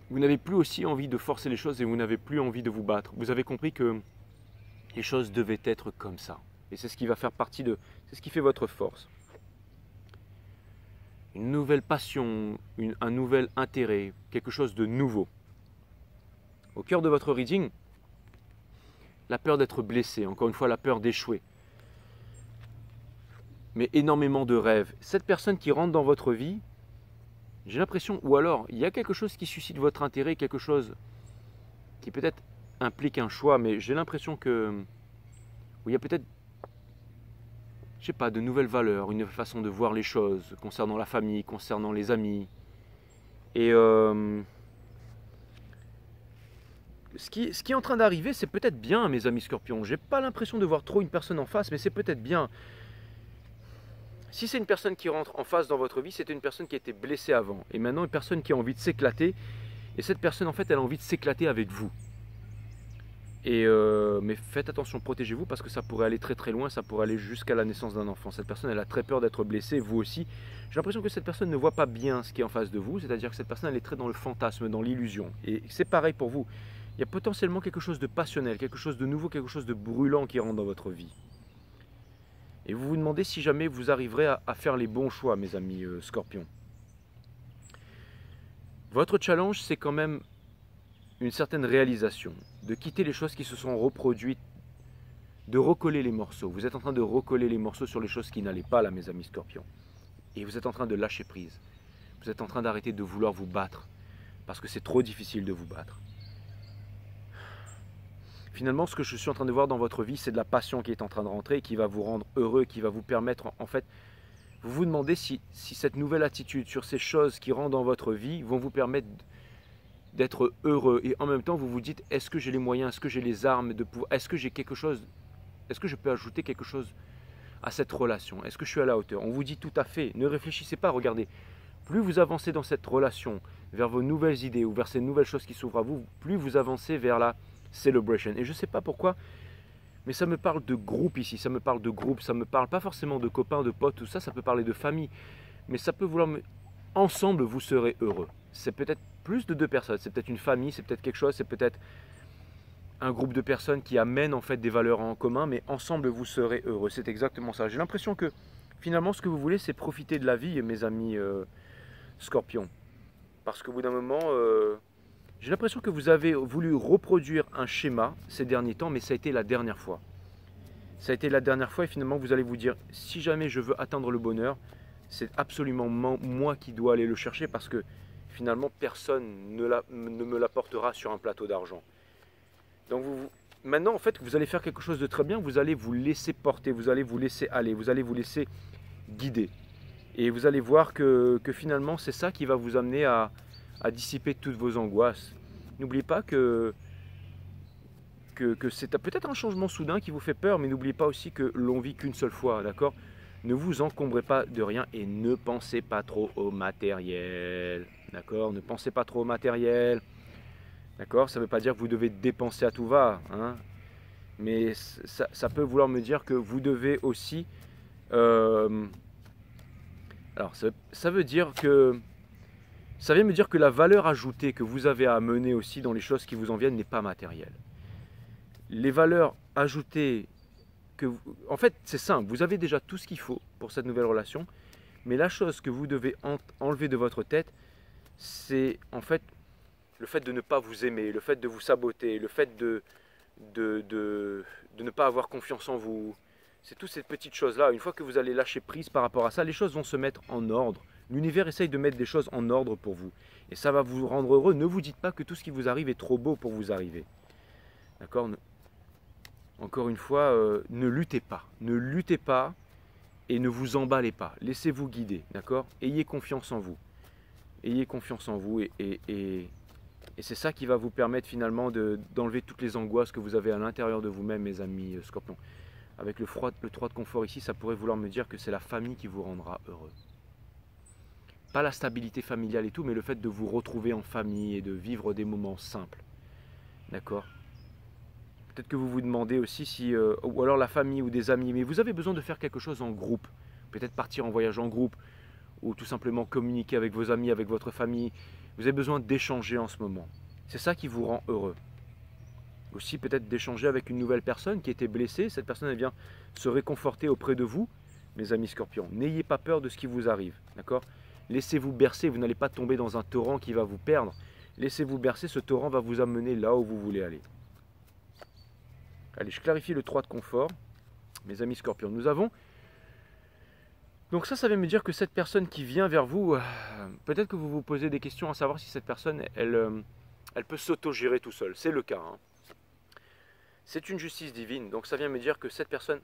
vous n'avez plus aussi envie de forcer les choses et vous n'avez plus envie de vous battre. Vous avez compris que les choses devaient être comme ça. Et c'est ce qui va faire partie de... C'est ce qui fait votre force. Une nouvelle passion, un nouvel intérêt, quelque chose de nouveau. Au cœur de votre reading, la peur d'être blessé, encore une fois la peur d'échouer. Mais énormément de rêves. Cette personne qui rentre dans votre vie, j'ai l'impression, ou alors il y a quelque chose qui suscite votre intérêt, quelque chose qui peut-être implique un choix, mais j'ai l'impression que il y a peut-être, je sais pas, de nouvelles valeurs, une nouvelle façon de voir les choses concernant la famille, concernant les amis. Et ce qui est en train d'arriver, c'est peut-être bien, mes amis Scorpions. J'ai pas l'impression de voir trop une personne en face, mais c'est peut-être bien. Si c'est une personne qui rentre en face dans votre vie, c'était une personne qui a été blessée avant. Et maintenant, une personne qui a envie de s'éclater. Et cette personne, en fait, elle a envie de s'éclater avec vous. Et mais faites attention, protégez-vous parce que ça pourrait aller très très loin, ça pourrait aller jusqu'à la naissance d'un enfant. Cette personne, elle a très peur d'être blessée, vous aussi. J'ai l'impression que cette personne ne voit pas bien ce qui est en face de vous, c'est-à-dire que cette personne, elle est très dans le fantasme, dans l'illusion. Et c'est pareil pour vous. Il y a potentiellement quelque chose de passionnel, quelque chose de nouveau, quelque chose de brûlant qui rentre dans votre vie. Et vous vous demandez si jamais vous arriverez à faire les bons choix, mes amis Scorpions. Votre challenge, c'est quand même une certaine réalisation, de quitter les choses qui se sont reproduites, de recoller les morceaux. Vous êtes en train de recoller les morceaux sur les choses qui n'allaient pas là, mes amis Scorpions. Et vous êtes en train de lâcher prise. Vous êtes en train d'arrêter de vouloir vous battre, parce que c'est trop difficile de vous battre. Finalement, ce que je suis en train de voir dans votre vie, c'est de la passion qui est en train de rentrer, et qui va vous rendre heureux, qui va vous permettre, en fait, vous vous demandez si cette nouvelle attitude sur ces choses qui rentrent dans votre vie vont vous permettre d'être heureux. Et en même temps, vous vous dites, est-ce que j'ai les moyens, est-ce que j'ai les armes de pouvoir, est-ce que j'ai quelque chose, est-ce que je peux ajouter quelque chose à cette relation? Est-ce que je suis à la hauteur? On vous dit tout à fait, ne réfléchissez pas, regardez. Plus vous avancez dans cette relation, vers vos nouvelles idées ou vers ces nouvelles choses qui s'ouvrent à vous, plus vous avancez vers la celebration. Et je ne sais pas pourquoi, mais ça me parle de groupe ici, ça me parle de groupe, ça me parle pas forcément de copains, de potes, tout ça, ça peut parler de famille, mais ça peut vouloir ensemble vous serez heureux. C'est peut-être plus de deux personnes, c'est peut-être une famille, c'est peut-être quelque chose, c'est peut-être un groupe de personnes qui amènent en fait des valeurs en commun, mais ensemble vous serez heureux. C'est exactement ça. J'ai l'impression que finalement ce que vous voulez, c'est profiter de la vie, mes amis Scorpions. Parce qu'au bout d'un moment, j'ai l'impression que vous avez voulu reproduire un schéma ces derniers temps, mais ça a été la dernière fois. Ça a été la dernière fois et finalement vous allez vous dire, si jamais je veux atteindre le bonheur, c'est absolument moi qui dois aller le chercher parce que finalement personne ne me l'apportera sur un plateau d'argent. Donc maintenant en fait vous allez faire quelque chose de très bien, vous allez vous laisser porter, vous allez vous laisser aller, vous allez vous laisser guider. Et vous allez voir que finalement c'est ça qui va vous amener à dissiper toutes vos angoisses. N'oubliez pas que c'est peut-être un changement soudain qui vous fait peur, mais n'oubliez pas aussi que l'on vit qu'une seule fois, d'accord? Ne vous encombrez pas de rien et ne pensez pas trop au matériel, d'accord? Ne pensez pas trop au matériel, d'accord? Ça ne veut pas dire que vous devez dépenser à tout va, hein? Mais ça peut vouloir me dire que vous devez aussi... alors, ça veut dire que... Ça vient me dire que la valeur ajoutée que vous avez à amener aussi dans les choses qui vous en viennent n'est pas matérielle. Les valeurs ajoutées en fait, c'est simple, vous avez déjà tout ce qu'il faut pour cette nouvelle relation, mais la chose que vous devez enlever de votre tête, c'est en fait le fait de ne pas vous aimer, le fait de vous saboter, le fait de ne pas avoir confiance en vous. C'est toutes ces petites choses-là. Une fois que vous allez lâcher prise par rapport à ça, les choses vont se mettre en ordre. L'univers essaye de mettre des choses en ordre pour vous. Et ça va vous rendre heureux. Ne vous dites pas que tout ce qui vous arrive est trop beau pour vous arriver. D'accord ? Encore une fois, ne luttez pas. Ne luttez pas et ne vous emballez pas. Laissez-vous guider, d'accord? Ayez confiance en vous. Ayez confiance en vous et c'est ça qui va vous permettre finalement d'enlever toutes les angoisses que vous avez à l'intérieur de vous-même, mes amis Scorpions. Avec le 3 de confort ici, ça pourrait vouloir me dire que c'est la famille qui vous rendra heureux. Pas la stabilité familiale et tout, mais le fait de vous retrouver en famille et de vivre des moments simples. D'accord? Peut-être que vous vous demandez aussi si, ou alors la famille ou des amis, mais vous avez besoin de faire quelque chose en groupe. Peut-être partir en voyage en groupe, ou tout simplement communiquer avec vos amis, avec votre famille. Vous avez besoin d'échanger en ce moment. C'est ça qui vous rend heureux. Aussi peut-être d'échanger avec une nouvelle personne qui était blessée. Cette personne elle vient se réconforter auprès de vous, mes amis scorpions. N'ayez pas peur de ce qui vous arrive, d'accord? Laissez-vous bercer, vous n'allez pas tomber dans un torrent qui va vous perdre. Laissez-vous bercer, ce torrent va vous amener là où vous voulez aller. Allez, je clarifie le 3 de confort, mes amis scorpions. Nous avons... Donc ça vient me dire que cette personne qui vient vers vous, peut-être que vous vous posez des questions à savoir si cette personne, elle peut s'auto-gérer tout seul. C'est le cas, hein. C'est une justice divine, donc ça vient me dire que cette personne...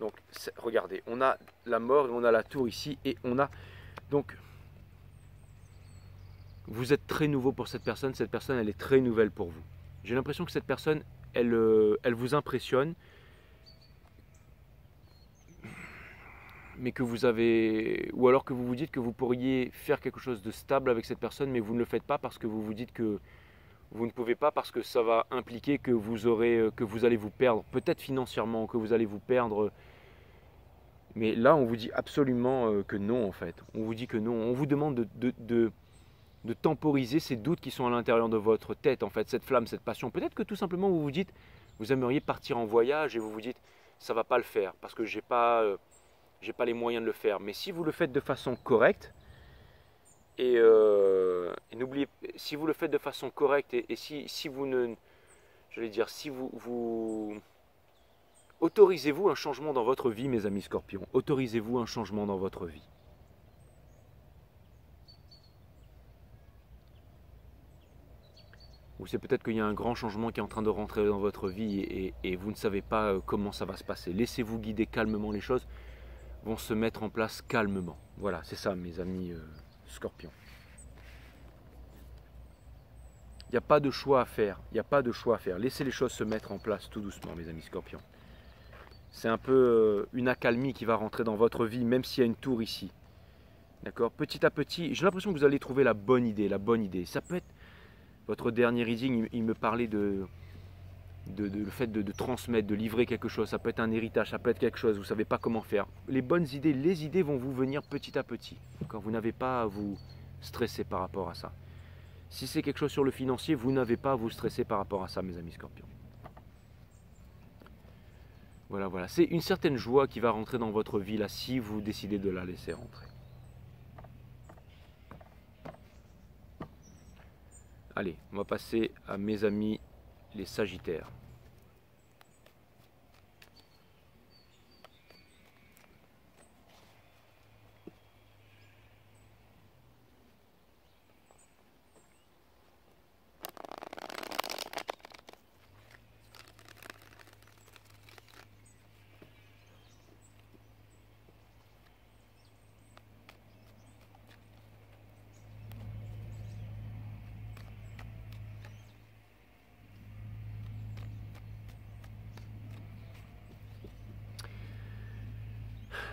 Donc, regardez, on a la mort et on a la tour ici, et on a... Donc, vous êtes très nouveau pour cette personne elle est très nouvelle pour vous. J'ai l'impression que cette personne, elle vous impressionne, mais que vous avez... Ou alors que vous vous dites que vous pourriez faire quelque chose de stable avec cette personne, mais vous ne le faites pas parce que vous vous dites que vous ne pouvez pas, parce que ça va impliquer que vous allez vous perdre, peut-être financièrement, que vous allez vous perdre. Mais là, on vous dit absolument que non, en fait. On vous dit que non. On vous demande de temporiser ces doutes qui sont à l'intérieur de votre tête, en fait, cette flamme, cette passion. Peut-être que tout simplement, vous vous dites, vous aimeriez partir en voyage et vous vous dites, ça ne va pas le faire parce que j'ai pas les moyens de le faire. Mais si vous le faites de façon correcte, et n'oubliez, si vous le faites de façon correcte et si vous ne, j'allais dire, si vous autorisez-vous un changement dans votre vie, mes amis scorpions, autorisez-vous un changement dans votre vie. Ou c'est peut-être qu'il y a un grand changement qui est en train de rentrer dans votre vie et vous ne savez pas comment ça va se passer. Laissez-vous guider calmement, les choses vont se mettre en place calmement. Voilà, c'est ça mes amis scorpions. Il n'y a pas de choix à faire, il n'y a pas de choix à faire. Laissez les choses se mettre en place tout doucement, mes amis scorpions. C'est un peu une accalmie qui va rentrer dans votre vie, même s'il y a une tour ici. D'accord? Petit à petit, j'ai l'impression que vous allez trouver la bonne idée, la bonne idée. Ça peut être votre dernier reading, il me parlait le fait de transmettre, de livrer quelque chose. Ça peut être un héritage, ça peut être quelque chose, vous ne savez pas comment faire. Les bonnes idées, les idées vont vous venir petit à petit. Quand vous n'avez pas à vous stresser par rapport à ça. Si c'est quelque chose sur le financier, vous n'avez pas à vous stresser par rapport à ça, mes amis scorpions. Voilà, voilà. C'est une certaine joie qui va rentrer dans votre vie là, si vous décidez de la laisser rentrer. Allez, on va passer à mes amis les Sagittaires.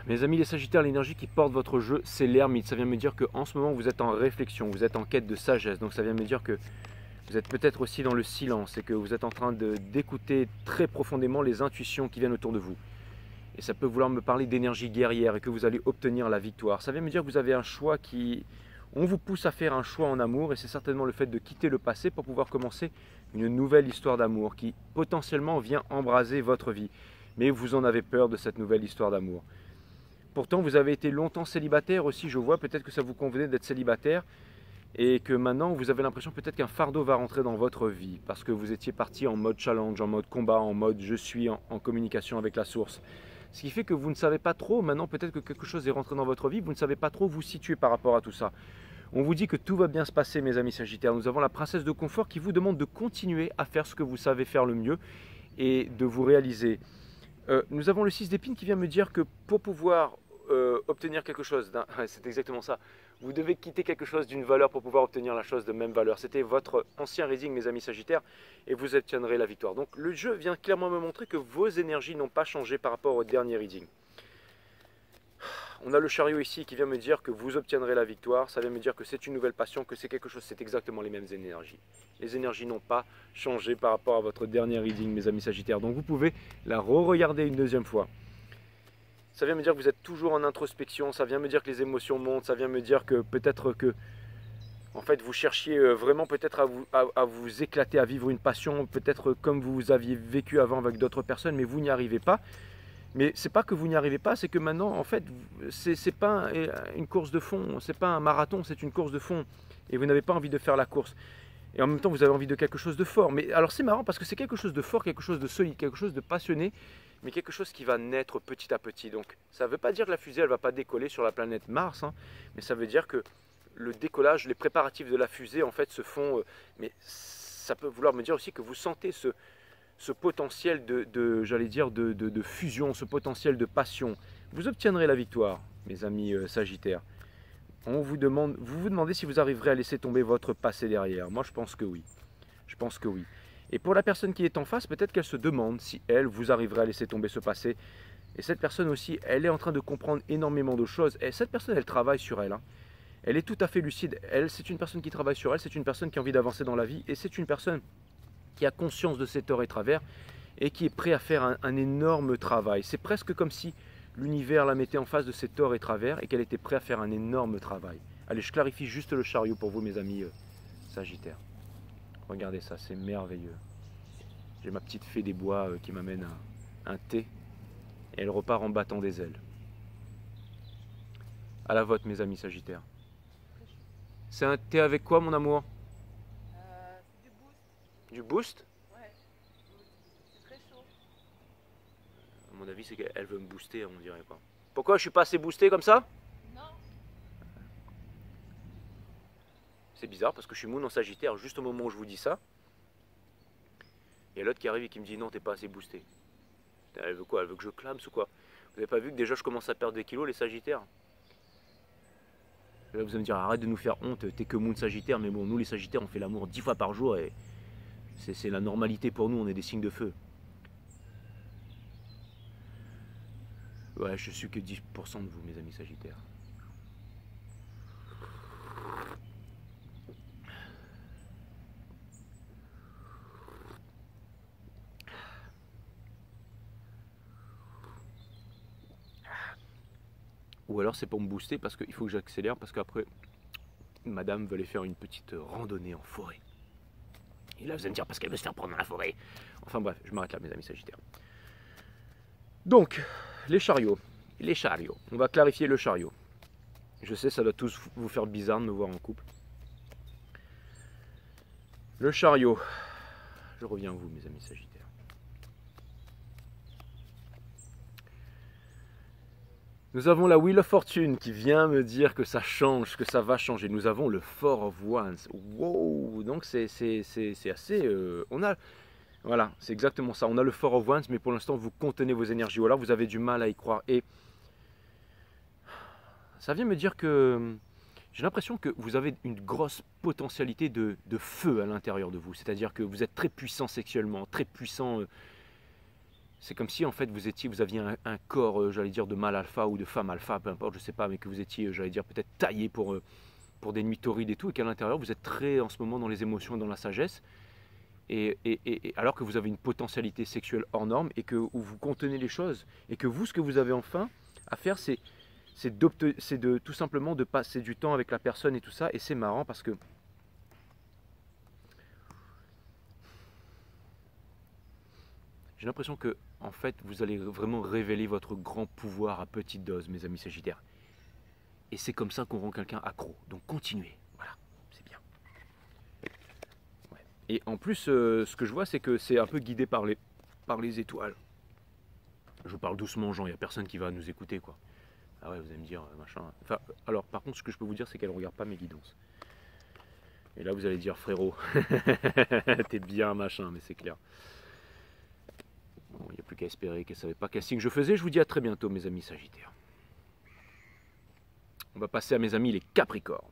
Mes amis les Sagittaires, l'énergie qui porte votre jeu, c'est l'ermite. Ça vient me dire qu'en ce moment, vous êtes en réflexion, vous êtes en quête de sagesse. Donc ça vient me dire que vous êtes peut-être aussi dans le silence et que vous êtes en train d'écouter très profondément les intuitions qui viennent autour de vous. Et ça peut vouloir me parler d'énergie guerrière et que vous allez obtenir la victoire. Ça vient me dire que vous avez un choix qui... On vous pousse à faire un choix en amour et c'est certainement le fait de quitter le passé pour pouvoir commencer une nouvelle histoire d'amour qui potentiellement vient embraser votre vie. Mais vous en avez peur de cette nouvelle histoire d'amour. Pourtant, vous avez été longtemps célibataire aussi, je vois, peut-être que ça vous convenait d'être célibataire et que maintenant, vous avez l'impression peut-être qu'un fardeau va rentrer dans votre vie parce que vous étiez parti en mode challenge, en mode combat, en mode je suis en communication avec la source. Ce qui fait que vous ne savez pas trop, maintenant peut-être que quelque chose est rentré dans votre vie, vous ne savez pas trop vous situer par rapport à tout ça. On vous dit que tout va bien se passer, mes amis Sagittaires. Nous avons la princesse de confort qui vous demande de continuer à faire ce que vous savez faire le mieux et de vous réaliser. Nous avons le 6 d'épines qui vient me dire que pour pouvoir obtenir quelque chose, c'est exactement ça, vous devez quitter quelque chose d'une valeur pour pouvoir obtenir la chose de même valeur. C'était votre ancien reading, mes amis Sagittaires, et vous obtiendrez la victoire. Donc le jeu vient clairement me montrer que vos énergies n'ont pas changé par rapport au dernier reading. On a le chariot ici qui vient me dire que vous obtiendrez la victoire. Ça vient me dire que c'est une nouvelle passion, que c'est quelque chose, c'est exactement les mêmes énergies. Les énergies n'ont pas changé par rapport à votre dernier reading, mes amis Sagittaires. Donc vous pouvez la re-regarder une deuxième fois. Ça vient me dire que vous êtes toujours en introspection. Ça vient me dire que les émotions montent. Ça vient me dire que peut-être que En fait, vous cherchiez vraiment peut-être à vous éclater, à vivre une passion, peut-être comme vous aviez vécu avant avec d'autres personnes, mais vous n'y arrivez pas. Mais c'est pas que vous n'y arrivez pas, c'est que maintenant, en fait, c'est pas une course de fond, c'est pas un marathon, c'est une course de fond. Et vous n'avez pas envie de faire la course. Et en même temps, vous avez envie de quelque chose de fort. Mais alors c'est marrant parce que c'est quelque chose de fort, quelque chose de solide, quelque chose de passionné, mais quelque chose qui va naître petit à petit. Donc ça ne veut pas dire que la fusée, elle ne va pas décoller sur la planète Mars, hein, mais ça veut dire que le décollage, les préparatifs de la fusée, en fait, se font. Mais ça peut vouloir me dire aussi que vous sentez ce potentiel j'allais dire, de fusion, ce potentiel de passion. Vous obtiendrez la victoire, mes amis Sagittaires. Vous vous demandez si vous arriverez à laisser tomber votre passé derrière. Moi, je pense que oui. Je pense que oui. Et pour la personne qui est en face, peut-être qu'elle se demande si elle, vous arriverez à laisser tomber ce passé. Et cette personne aussi, elle est en train de comprendre énormément de choses. Et cette personne, elle travaille sur elle, hein. Elle est tout à fait lucide. Elle, c'est une personne qui travaille sur elle. C'est une personne qui a envie d'avancer dans la vie. Et c'est une personne qui a conscience de ses torts et travers et qui est prêt à faire un énorme travail. C'est presque comme si l'univers la mettait en face de ses torts et travers et qu'elle était prête à faire un énorme travail. Allez, je clarifie juste le chariot pour vous, mes amis Sagittaires. Regardez ça, c'est merveilleux. J'ai ma petite fée des bois qui m'amène un thé et elle repart en battant des ailes. À la vôtre, mes amis Sagittaires. C'est un thé avec quoi, mon amour? C'est du boost. Du boost? Ouais, c'est très chaud. À mon avis, c'est qu'elle veut me booster, on dirait pas. Pourquoi je suis pas assez boosté comme ça? Non. C'est bizarre parce que je suis moon en Sagittaire juste au moment où je vous dis ça. Il y a l'autre qui arrive et qui me dit non, t'es pas assez boosté. Elle veut quoi? Elle veut que je clame ou quoi? Vous avez pas vu que déjà je commence à perdre des kilos, les Sagittaires? Là, vous allez me dire arrête de nous faire honte, t'es que moon Sagittaire, mais bon, nous les Sagittaires on fait l'amour 10 fois par jour et c'est la normalité pour nous, on est des signes de feu. Ouais, je suis que 10% de vous, mes amis Sagittaires. Ou alors c'est pour me booster parce qu'il faut que j'accélère parce qu'après, madame veut aller faire une petite randonnée en forêt. Et là vous allez me dire parce qu'elle veut se faire prendre dans la forêt. Enfin bref, je m'arrête là mes amis Sagittaires. Donc, les chariots. Les chariots. On va clarifier le chariot. Je sais, ça doit tous vous faire bizarre de me voir en couple. Le chariot. Je reviens à vous mes amis Sagittaires. Nous avons la Wheel of Fortune qui vient me dire que ça change, que ça va changer. Nous avons le Four of Wands. Wow. Donc c'est assez... on a... Voilà, c'est exactement ça. On a le Four of Wands, mais pour l'instant, vous contenez vos énergies. Ou alors, vous avez du mal à y croire. Et ça vient me dire que j'ai l'impression que vous avez une grosse potentialité de feu à l'intérieur de vous. C'est-à-dire que vous êtes très puissant sexuellement, très puissant. C'est comme si, en fait, vous aviez un corps, j'allais dire, de mâle alpha ou de femme alpha, peu importe, je sais pas, mais que vous étiez, j'allais dire, peut-être taillé pour des nuits torrides et tout, et qu'à l'intérieur, vous êtes très, en ce moment, dans les émotions et dans la sagesse. Et alors que vous avez une potentialité sexuelle hors norme et que où vous contenez les choses et que vous, ce que vous avez enfin à faire, c'est de tout simplement de passer du temps avec la personne et tout ça. Et c'est marrant parce que j'ai l'impression que en fait vous allez vraiment révéler votre grand pouvoir à petite dose, mes amis Sagittaires. Et c'est comme ça qu'on rend quelqu'un accro. Donc continuez. Voilà, c'est bien. Et en plus, ce que je vois, c'est que c'est un peu guidé par les étoiles. Je parle doucement, Jean, il n'y a personne qui va nous écouter, quoi. Ah ouais, vous allez me dire, machin. Enfin, alors, par contre, ce que je peux vous dire, c'est qu'elle ne regarde pas mes guidances. Et là, vous allez dire, frérot, t'es bien, machin, mais c'est clair. Bon, il n'y a plus qu'à espérer qu'elle ne savait pas quel signe je faisais. Je vous dis à très bientôt, mes amis Sagittaires. On va passer à mes amis les Capricornes.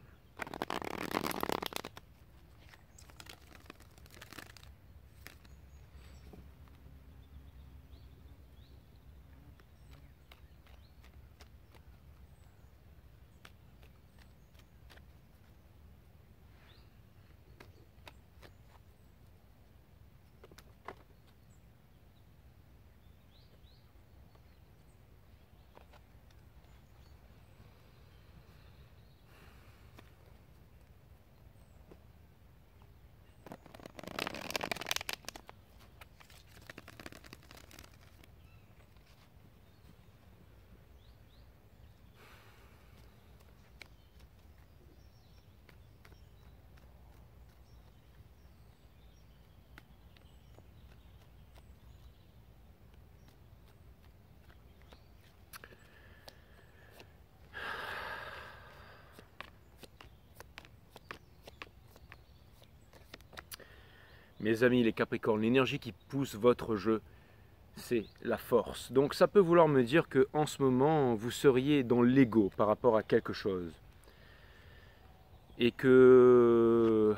Mes amis les Capricornes, l'énergie qui pousse votre jeu, c'est la force. Donc ça peut vouloir me dire que en ce moment, vous seriez dans l'ego par rapport à quelque chose. Et que...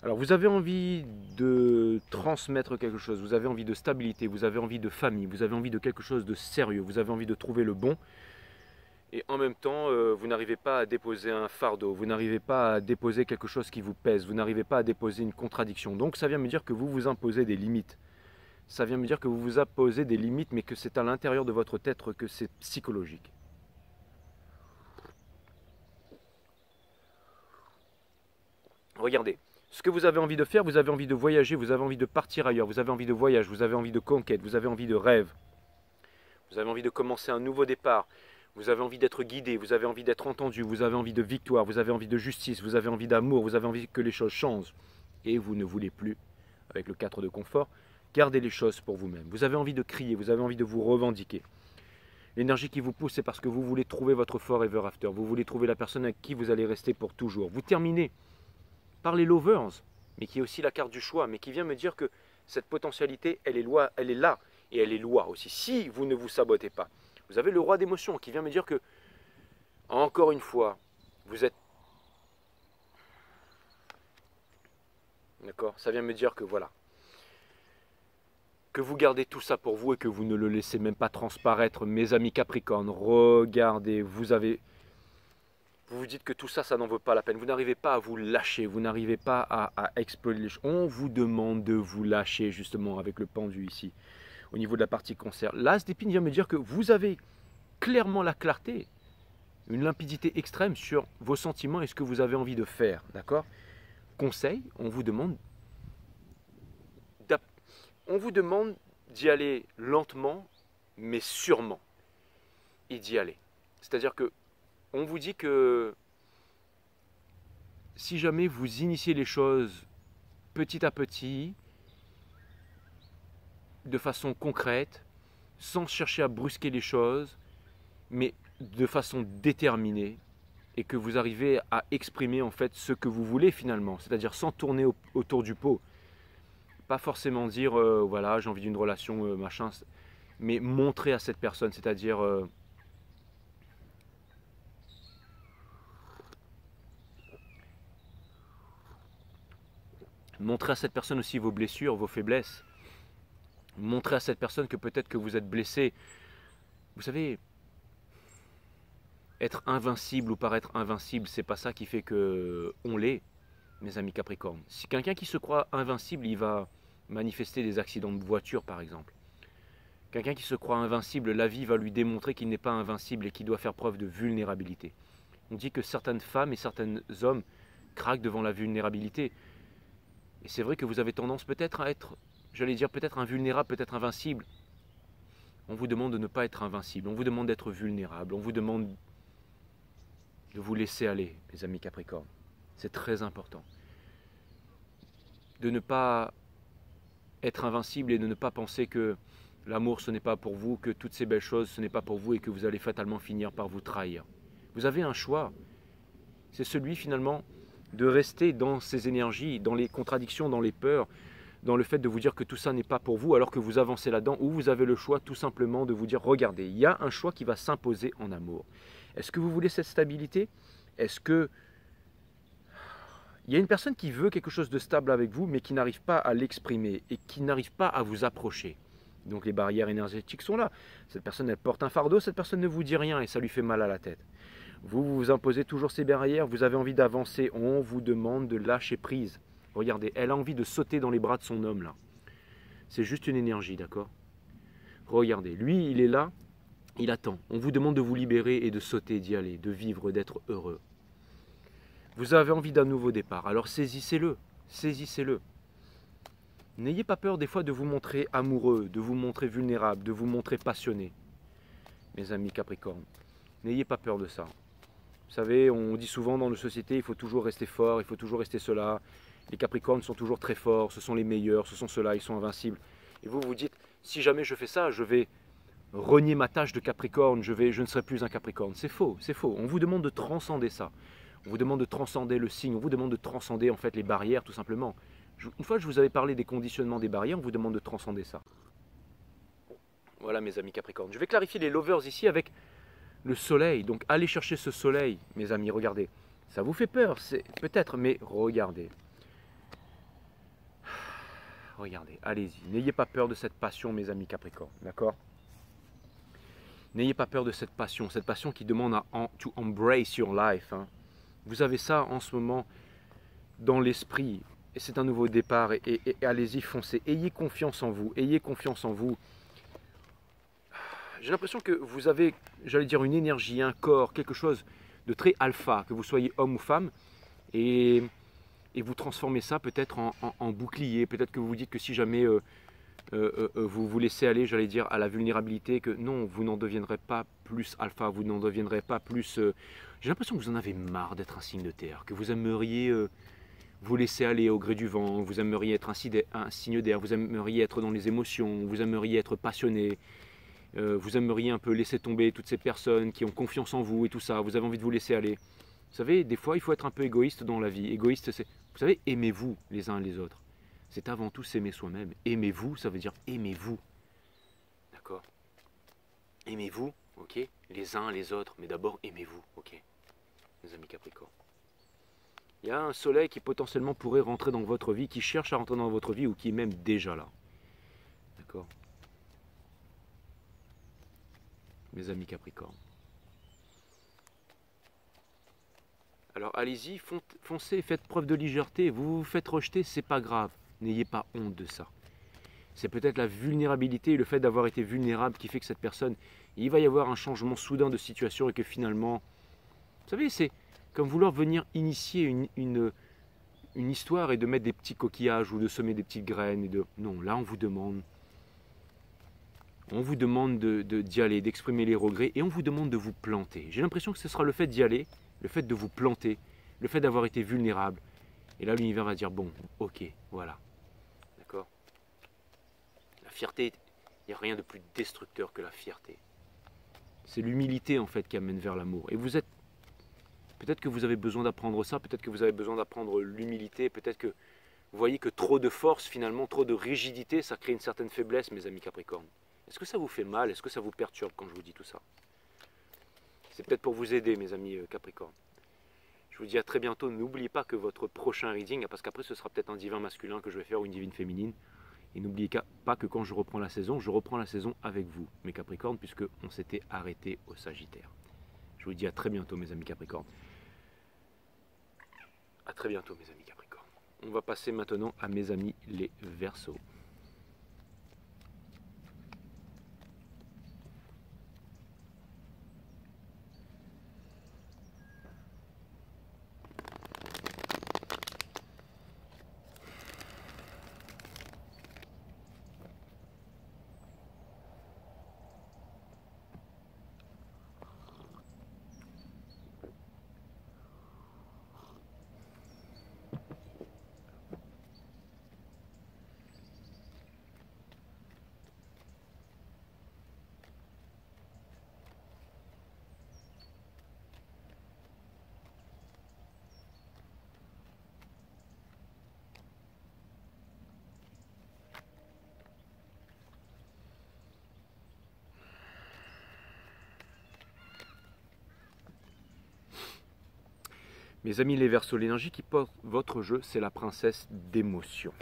Alors vous avez envie de transmettre quelque chose, vous avez envie de stabilité, vous avez envie de famille, vous avez envie de quelque chose de sérieux, vous avez envie de trouver le bon. Et en même temps, vous n'arrivez pas à déposer un fardeau, vous n'arrivez pas à déposer quelque chose qui vous pèse, vous n'arrivez pas à déposer une contradiction. Donc ça vient me dire que vous vous imposez des limites. Ça vient me dire que vous vous imposez des limites, mais que c'est à l'intérieur de votre tête, que c'est psychologique. Regardez, ce que vous avez envie de faire, vous avez envie de voyager, vous avez envie de partir ailleurs, vous avez envie de voyage, vous avez envie de conquête, vous avez envie de rêve. Vous avez envie de commencer un nouveau départ. Vous avez envie d'être guidé, vous avez envie d'être entendu, vous avez envie de victoire, vous avez envie de justice, vous avez envie d'amour, vous avez envie que les choses changent. Et vous ne voulez plus, avec le 4 de confort, garder les choses pour vous-même. Vous avez envie de crier, vous avez envie de vous revendiquer. L'énergie qui vous pousse, c'est parce que vous voulez trouver votre forever after. Vous voulez trouver la personne avec qui vous allez rester pour toujours. Vous terminez par les lovers, mais qui est aussi la carte du choix, mais qui vient me dire que cette potentialité, elle est là, et elle est loi aussi, si vous ne vous sabotez pas. Vous avez le roi d'émotion qui vient me dire que, encore une fois, vous êtes... D'accord? Ça vient me dire que voilà. Que vous gardez tout ça pour vous et que vous ne le laissez même pas transparaître. Mes amis Capricorne, regardez, vous vous dites que tout ça, ça n'en vaut pas la peine. Vous n'arrivez pas à vous lâcher, vous n'arrivez pas à exploser les choses. On vous demande de vous lâcher justement avec le pendu ici. Au niveau de la partie concert. L'as d'épine vient me dire que vous avez clairement la clarté, une limpidité extrême sur vos sentiments et ce que vous avez envie de faire. D'accord? Conseil, on vous demande d'y aller lentement, mais sûrement. Et d'y aller. C'est-à-dire que on vous dit que si jamais vous initiez les choses petit à petit, de façon concrète, sans chercher à brusquer les choses, mais de façon déterminée, et que vous arrivez à exprimer en fait ce que vous voulez finalement, c'est-à-dire sans tourner autour du pot. Pas forcément dire voilà, j'ai envie d'une relation, machin, mais montrer à cette personne, c'est-à-dire montrer à cette personne aussi vos blessures, vos faiblesses. Montrer à cette personne que peut-être que vous êtes blessé. Vous savez, être invincible ou paraître invincible, c'est pas ça qui fait que on l'est, mes amis Capricorne. Si quelqu'un qui se croit invincible, il va manifester des accidents de voiture, par exemple. Quelqu'un qui se croit invincible, la vie va lui démontrer qu'il n'est pas invincible et qu'il doit faire preuve de vulnérabilité. On dit que certaines femmes et certains hommes craquent devant la vulnérabilité. Et c'est vrai que vous avez tendance peut-être à être, j'allais dire peut-être invulnérable, peut-être invincible. On vous demande de ne pas être invincible, on vous demande d'être vulnérable, on vous demande de vous laisser aller, mes amis Capricorne. C'est très important. De ne pas être invincible et de ne pas penser que l'amour ce n'est pas pour vous, que toutes ces belles choses ce n'est pas pour vous et que vous allez fatalement finir par vous trahir. Vous avez un choix. C'est celui finalement de rester dans ces énergies, dans les contradictions, dans les peurs, dans le fait de vous dire que tout ça n'est pas pour vous alors que vous avancez là-dedans, ou vous avez le choix tout simplement de vous dire regardez, il y a un choix qui va s'imposer en amour. Est-ce que vous voulez cette stabilité? Est-ce que il y a une personne qui veut quelque chose de stable avec vous mais qui n'arrive pas à l'exprimer et qui n'arrive pas à vous approcher? Donc les barrières énergétiques sont là. Cette personne elle porte un fardeau, cette personne ne vous dit rien et ça lui fait mal à la tête. Vous vous imposez toujours ces barrières, vous avez envie d'avancer, on vous demande de lâcher prise. Regardez, elle a envie de sauter dans les bras de son homme là. C'est juste une énergie, d'accord? Regardez, lui il est là, il attend. On vous demande de vous libérer et de sauter, d'y aller, de vivre, d'être heureux. Vous avez envie d'un nouveau départ, alors saisissez-le, saisissez-le. N'ayez pas peur des fois de vous montrer amoureux, de vous montrer vulnérable, de vous montrer passionné. Mes amis Capricorne, n'ayez pas peur de ça. Vous savez, on dit souvent dans nos sociétés, il faut toujours rester fort, il faut toujours rester cela. Les Capricornes sont toujours très forts, ce sont les meilleurs, ce sont ceux-là, ils sont invincibles. Et vous vous dites, si jamais je fais ça, je vais renier ma tâche de Capricorne, je ne serai plus un Capricorne. C'est faux, c'est faux. On vous demande de transcender ça. On vous demande de transcender le signe, on vous demande de transcender en fait les barrières tout simplement. Une fois que je vous avais parlé des conditionnements des barrières, on vous demande de transcender ça. Voilà mes amis Capricorne. Je vais clarifier les lovers ici avec le soleil. Donc allez chercher ce soleil, mes amis, regardez. Ça vous fait peur, c'est peut-être, mais regardez. Regardez, allez-y. N'ayez pas peur de cette passion, mes amis Capricorne, d'accord? N'ayez pas peur de cette passion qui demande à to embrace your life. Hein. Vous avez ça en ce moment dans l'esprit. Et c'est un nouveau départ. Et allez-y, foncez. Ayez confiance en vous. Ayez confiance en vous. J'ai l'impression que vous avez, j'allais dire, une énergie, un corps, quelque chose de très alpha, que vous soyez homme ou femme. Et vous transformez ça peut-être en bouclier. Peut-être que vous vous dites que si jamais vous vous laissez aller, j'allais dire, à la vulnérabilité, que non, vous n'en deviendrez pas plus alpha, vous n'en deviendrez pas plus... J'ai l'impression que vous en avez marre d'être un signe de terre, que vous aimeriez vous laisser aller au gré du vent, vous aimeriez être un signe d'air, vous aimeriez être dans les émotions, vous aimeriez être passionné, vous aimeriez un peu laisser tomber toutes ces personnes qui ont confiance en vous et tout ça, vous avez envie de vous laisser aller. Vous savez, des fois, il faut être un peu égoïste dans la vie. Égoïste, c'est... Vous savez, aimez-vous les uns les autres. C'est avant tout s'aimer soi-même. Aimez-vous, ça veut dire aimez-vous. D'accord? Aimez-vous, ok? Les uns les autres, mais d'abord aimez-vous, ok? Mes amis Capricorne. Il y a un soleil qui potentiellement pourrait rentrer dans votre vie, qui cherche à rentrer dans votre vie ou qui est même déjà là. D'accord? Mes amis Capricorne. Alors allez-y, foncez, faites preuve de légèreté. Vous vous faites rejeter, c'est pas grave. N'ayez pas honte de ça. C'est peut-être la vulnérabilité et le fait d'avoir été vulnérable qui fait que cette personne, il va y avoir un changement soudain de situation et que finalement, vous savez, c'est comme vouloir venir initier une histoire et de mettre des petits coquillages ou de semer des petites graines. Et de... Non, là on vous demande d'y aller, d'exprimer les regrets et on vous demande de vous planter. J'ai l'impression que ce sera le fait d'y aller, le fait de vous planter, le fait d'avoir été vulnérable. Et là, l'univers va dire, bon, ok, voilà. D'accord? La fierté, il n'y a rien de plus destructeur que la fierté. C'est l'humilité, en fait, qui amène vers l'amour. Et vous êtes... Peut-être que vous avez besoin d'apprendre ça, peut-être que vous avez besoin d'apprendre l'humilité, peut-être que vous voyez que trop de force, finalement, trop de rigidité, ça crée une certaine faiblesse, mes amis Capricorne. Est-ce que ça vous fait mal? Est-ce que ça vous perturbe quand je vous dis tout ça? C'est peut-être pour vous aider, mes amis Capricorne. Je vous dis à très bientôt. N'oubliez pas que votre prochain reading, parce qu'après ce sera peut-être un divin masculin que je vais faire ou une divine féminine. Et n'oubliez pas que quand je reprends la saison avec vous, mes Capricornes, puisque on s'était arrêté au Sagittaire. Je vous dis à très bientôt, mes amis Capricornes. À très bientôt, mes amis Capricornes. On va passer maintenant à mes amis les Verseaux. Mes amis les Verseaux, l'énergie qui porte votre jeu, c'est la princesse d'émotion.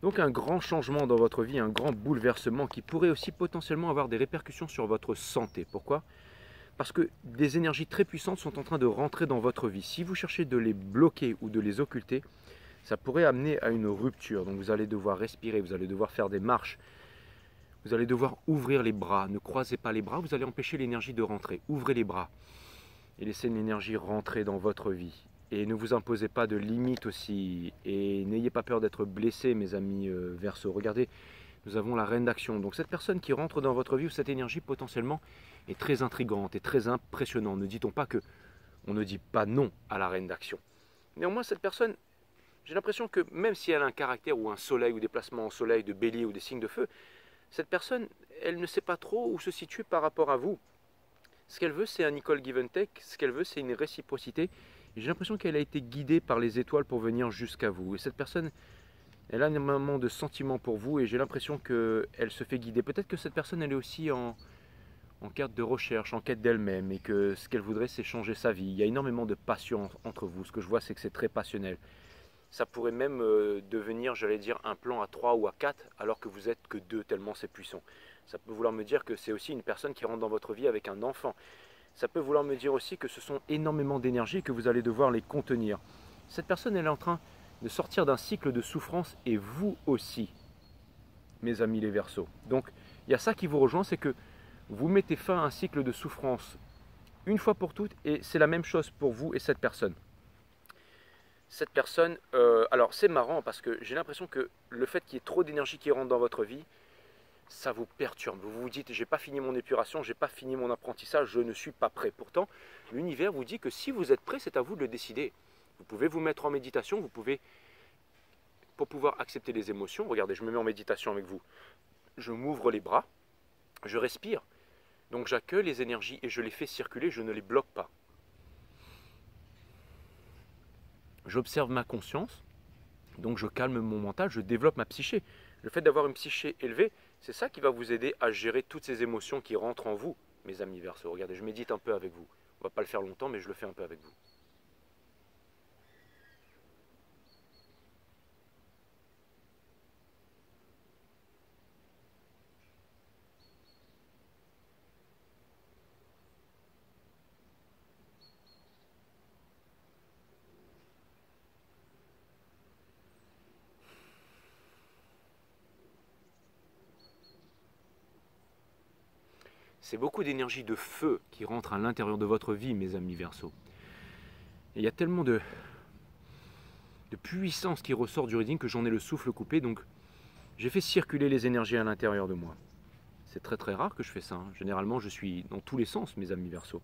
Donc un grand changement dans votre vie, un grand bouleversement qui pourrait aussi potentiellement avoir des répercussions sur votre santé. Pourquoi? Parce que des énergies très puissantes sont en train de rentrer dans votre vie. Si vous cherchez de les bloquer ou de les occulter, ça pourrait amener à une rupture. Donc vous allez devoir respirer, vous allez devoir faire des marches, vous allez devoir ouvrir les bras. Ne croisez pas les bras, vous allez empêcher l'énergie de rentrer. Ouvrez les bras et laissez l'énergie rentrer dans votre vie. Et ne vous imposez pas de limites aussi. Et n'ayez pas peur d'être blessé, mes amis Verseaux. Regardez, nous avons la reine d'action. Donc cette personne qui rentre dans votre vie, ou cette énergie potentiellement, est très intrigante et très impressionnante. Ne dit-on pas que on ne dit pas non à la reine d'action. Néanmoins, cette personne, j'ai l'impression que même si elle a un caractère ou un soleil ou des placements en soleil, de bélier ou des signes de feu, cette personne, elle ne sait pas trop où se situer par rapport à vous. Ce qu'elle veut, c'est un equal give and take. Ce qu'elle veut, c'est une réciprocité. Et j'ai l'impression qu'elle a été guidée par les étoiles pour venir jusqu'à vous. Et cette personne, elle a énormément de sentiments pour vous et j'ai l'impression qu'elle se fait guider. Peut-être que cette personne, elle est aussi en quête de recherche, en quête d'elle-même et que ce qu'elle voudrait, c'est changer sa vie. Il y a énormément de passion entre vous. Ce que je vois, c'est que c'est très passionnel. Ça pourrait même devenir, j'allais dire, un plan à 3 ou à 4 alors que vous êtes que 2, tellement c'est puissant. Ça peut vouloir me dire que c'est aussi une personne qui rentre dans votre vie avec un enfant. Ça peut vouloir me dire aussi que ce sont énormément d'énergie et que vous allez devoir les contenir. Cette personne, elle est en train de sortir d'un cycle de souffrance et vous aussi, mes amis les Verseaux. Donc, il y a ça qui vous rejoint, c'est que vous mettez fin à un cycle de souffrance une fois pour toutes et c'est la même chose pour vous et cette personne. Cette personne, alors c'est marrant parce que j'ai l'impression que le fait qu'il y ait trop d'énergie qui rentre dans votre vie, ça vous perturbe. Vous vous dites, j'ai pas fini mon épuration, j'ai pas fini mon apprentissage, je ne suis pas prêt. Pourtant, l'univers vous dit que si vous êtes prêt, c'est à vous de le décider. Vous pouvez vous mettre en méditation, vous pouvez, pour pouvoir accepter les émotions, regardez, je me mets en méditation avec vous. Je m'ouvre les bras, je respire. Donc j'accueille les énergies et je les fais circuler, je ne les bloque pas. J'observe ma conscience, donc je calme mon mental, je développe ma psyché. Le fait d'avoir une psyché élevée, c'est ça qui va vous aider à gérer toutes ces émotions qui rentrent en vous, mes amis Verseaux. Regardez, je médite un peu avec vous. On ne va pas le faire longtemps, mais je le fais un peu avec vous. C'est beaucoup d'énergie de feu qui rentre à l'intérieur de votre vie, mes amis Verseaux. Et il y a tellement de puissance qui ressort du reading que j'en ai le souffle coupé, donc j'ai fait circuler les énergies à l'intérieur de moi. C'est très très rare que je fais ça. Hein. Généralement, je suis dans tous les sens, mes amis Verseaux.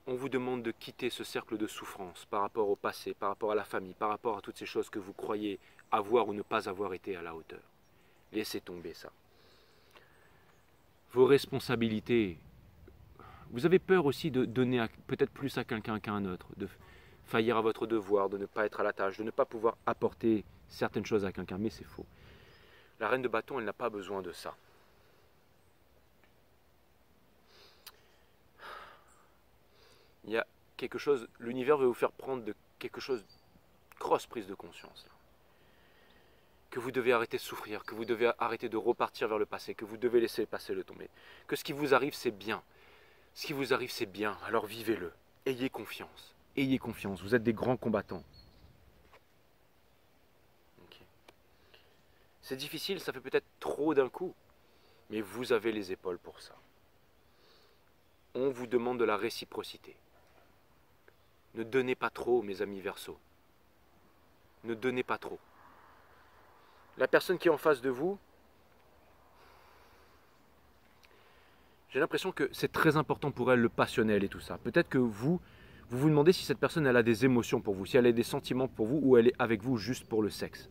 On vous demande de quitter ce cercle de souffrance par rapport au passé, par rapport à la famille, par rapport à toutes ces choses que vous croyez avoir ou ne pas avoir été à la hauteur. Laissez tomber ça. Vos responsabilités. Vous avez peur aussi de donner peut-être plus à quelqu'un qu'à un autre, de faillir à votre devoir, de ne pas être à la tâche, de ne pas pouvoir apporter certaines choses à quelqu'un, mais c'est faux. La reine de bâton, elle n'a pas besoin de ça. Il y a quelque chose, l'univers veut vous faire prendre de quelque chose, grosse prise de conscience. Là. Que vous devez arrêter de souffrir, que vous devez arrêter de repartir vers le passé, que vous devez laisser passer le tomber. Que ce qui vous arrive, c'est bien. Ce qui vous arrive, c'est bien, alors vivez-le. Ayez confiance. Ayez confiance, vous êtes des grands combattants. Okay. C'est difficile, ça fait peut-être trop d'un coup, mais vous avez les épaules pour ça. On vous demande de la réciprocité. Ne donnez pas trop, mes amis Verseaux. Ne donnez pas trop. La personne qui est en face de vous, j'ai l'impression que c'est très important pour elle, le passionnel et tout ça. Peut-être que vous vous demandez si cette personne elle a des émotions pour vous, si elle a des sentiments pour vous ou elle est avec vous juste pour le sexe.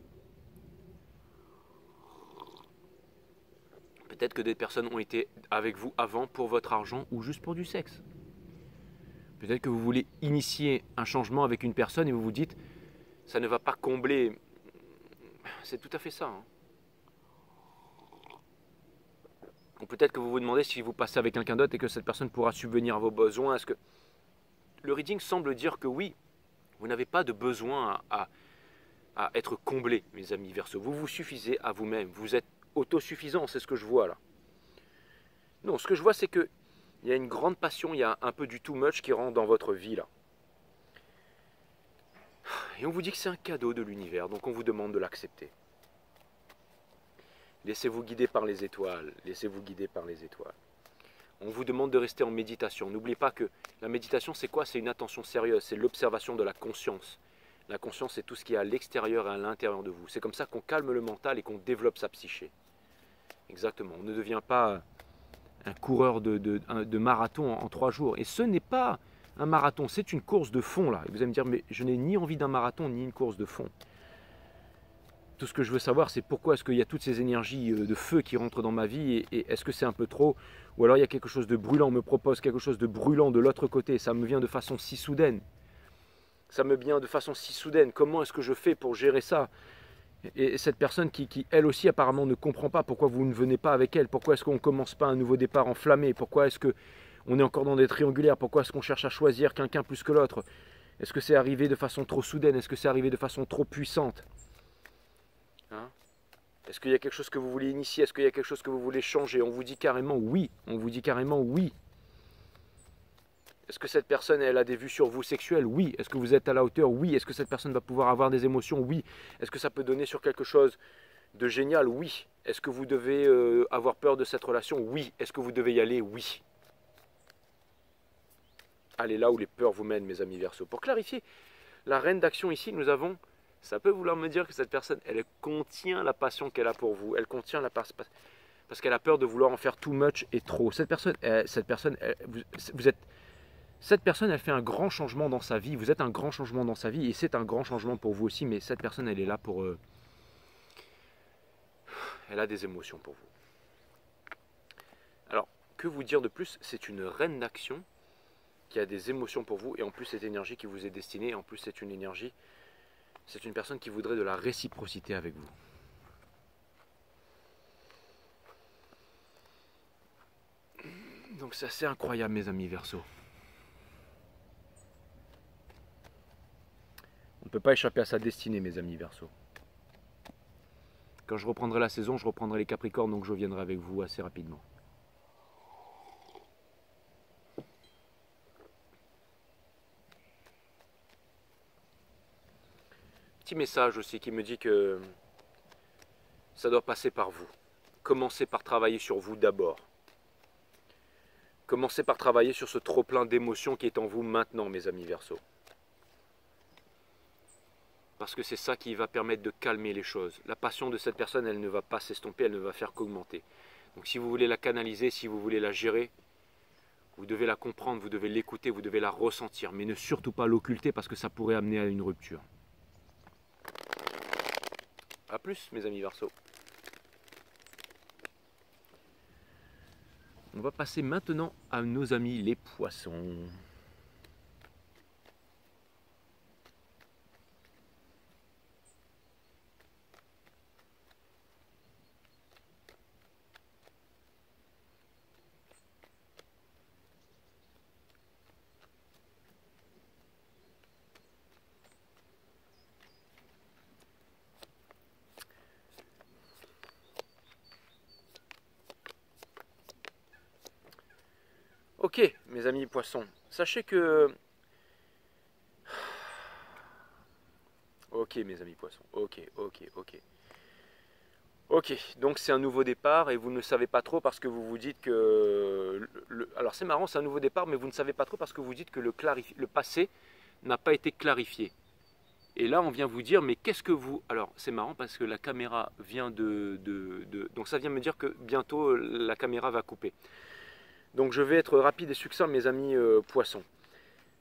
Peut-être que des personnes ont été avec vous avant pour votre argent ou juste pour du sexe. Peut-être que vous voulez initier un changement avec une personne et vous vous dites ça ne va pas combler. C'est tout à fait ça. Hein. Ou peut-être que vous vous demandez si vous passez avec quelqu'un d'autre et que cette personne pourra subvenir à vos besoins. Est-ce que le reading semble dire que oui, vous n'avez pas de besoin à être comblé, mes amis Verseaux. Vous vous suffisez à vous-même. Vous êtes autosuffisant, c'est ce que je vois là. Non, ce que je vois, c'est que il y a une grande passion, il y a un peu du too much qui rentre dans votre vie là. Et on vous dit que c'est un cadeau de l'univers, donc on vous demande de l'accepter. Laissez-vous guider par les étoiles, laissez-vous guider par les étoiles. On vous demande de rester en méditation. N'oubliez pas que la méditation, c'est quoi? C'est une attention sérieuse, c'est l'observation de la conscience. La conscience, c'est tout ce qui est à l'extérieur et à l'intérieur de vous. C'est comme ça qu'on calme le mental et qu'on développe sa psyché. Exactement, on ne devient pas un coureur de marathon en 3 jours. Et ce n'est pas un marathon, c'est une course de fond là. Et vous allez me dire, mais je n'ai ni envie d'un marathon ni une course de fond. Tout ce que je veux savoir, c'est pourquoi est-ce qu'il y a toutes ces énergies de feu qui rentrent dans ma vie et est-ce que c'est un peu trop? Ou alors il y a quelque chose de brûlant, on me propose quelque chose de brûlant de l'autre côté, ça me vient de façon si soudaine. Ça me vient de façon si soudaine. Comment est-ce que je fais pour gérer ça? Et cette personne qui, elle aussi, apparemment ne comprend pas pourquoi vous ne venez pas avec elle. Pourquoi est-ce qu'on ne commence pas un nouveau départ enflammé? Pourquoi est-ce qu'on est encore dans des triangulaires? Pourquoi est-ce qu'on cherche à choisir quelqu'un plus que l'autre? Est-ce que c'est arrivé de façon trop soudaine? Est-ce que c'est arrivé de façon trop puissante? Hein? Est-ce qu'il y a quelque chose que vous voulez initier? Est-ce qu'il y a quelque chose que vous voulez changer? On vous dit carrément oui. On vous dit carrément oui. Est-ce que cette personne, elle a des vues sur vous sexuelles? Oui. Est-ce que vous êtes à la hauteur? Oui. Est-ce que cette personne va pouvoir avoir des émotions? Oui. Est-ce que ça peut donner sur quelque chose de génial? Oui. Est-ce que vous devez avoir peur de cette relation? Oui. Est-ce que vous devez y aller? Oui. Allez là où les peurs vous mènent, mes amis Verseaux. Pour clarifier, la reine d'action ici, nous avons, ça peut vouloir me dire que cette personne, elle contient la passion qu'elle a pour vous. Elle contient la passion parce qu'elle a peur de vouloir en faire too much et trop. Cette personne, vous êtes... Cette personne, elle fait un grand changement dans sa vie. Vous êtes un grand changement dans sa vie et c'est un grand changement pour vous aussi. Mais cette personne, elle est là pour... elle a des émotions pour vous. Alors, que vous dire de plus? C'est une reine d'action qui a des émotions pour vous. Et en plus, cette énergie qui vous est destinée. Et en plus, c'est une énergie... C'est une personne qui voudrait de la réciprocité avec vous. Donc c'est assez incroyable, mes amis Verseaux. On ne peut pas échapper à sa destinée, mes amis Verseaux. Quand je reprendrai la saison, je reprendrai les Capricornes, donc je reviendrai avec vous assez rapidement. Petit message aussi qui me dit que ça doit passer par vous. Commencez par travailler sur vous d'abord. Commencez par travailler sur ce trop-plein d'émotions qui est en vous maintenant, mes amis Verseaux. Parce que c'est ça qui va permettre de calmer les choses. La passion de cette personne, elle ne va pas s'estomper, elle ne va faire qu'augmenter. Donc si vous voulez la canaliser, si vous voulez la gérer, vous devez la comprendre, vous devez l'écouter, vous devez la ressentir. Mais ne surtout pas l'occulter parce que ça pourrait amener à une rupture. A plus, mes amis Verseaux. On va passer maintenant à nos amis les poissons. Ok, mes amis poissons, sachez que... Ok, mes amis poissons, ok. Ok, donc c'est un nouveau départ et vous ne savez pas trop parce que vous vous dites que... Alors c'est marrant, c'est un nouveau départ, mais vous ne savez pas trop parce que vous dites que le passé n'a pas été clarifié. Et là, on vient vous dire, mais qu'est-ce que vous... Alors, c'est marrant parce que la caméra vient Donc ça vient me dire que bientôt, la caméra va couper. Donc je vais être rapide et succinct, mes amis poissons.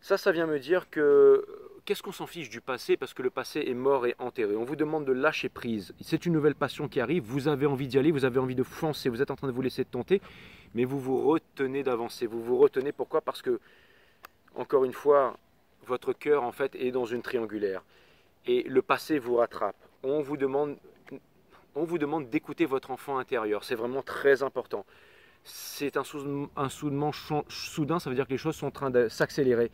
Ça vient me dire que... Qu'est-ce qu'on s'en fiche du passé parce que le passé est mort et enterré. On vous demande de lâcher prise. C'est une nouvelle passion qui arrive, vous avez envie d'y aller, vous avez envie de foncer, vous êtes en train de vous laisser tenter, mais vous vous retenez d'avancer. Vous vous retenez, pourquoi? Parce que, encore une fois, votre cœur en fait est dans une triangulaire. Et le passé vous rattrape. On vous demande d'écouter votre enfant intérieur. C'est vraiment très important. C'est un soudement soudain, ça veut dire que les choses sont en train de s'accélérer.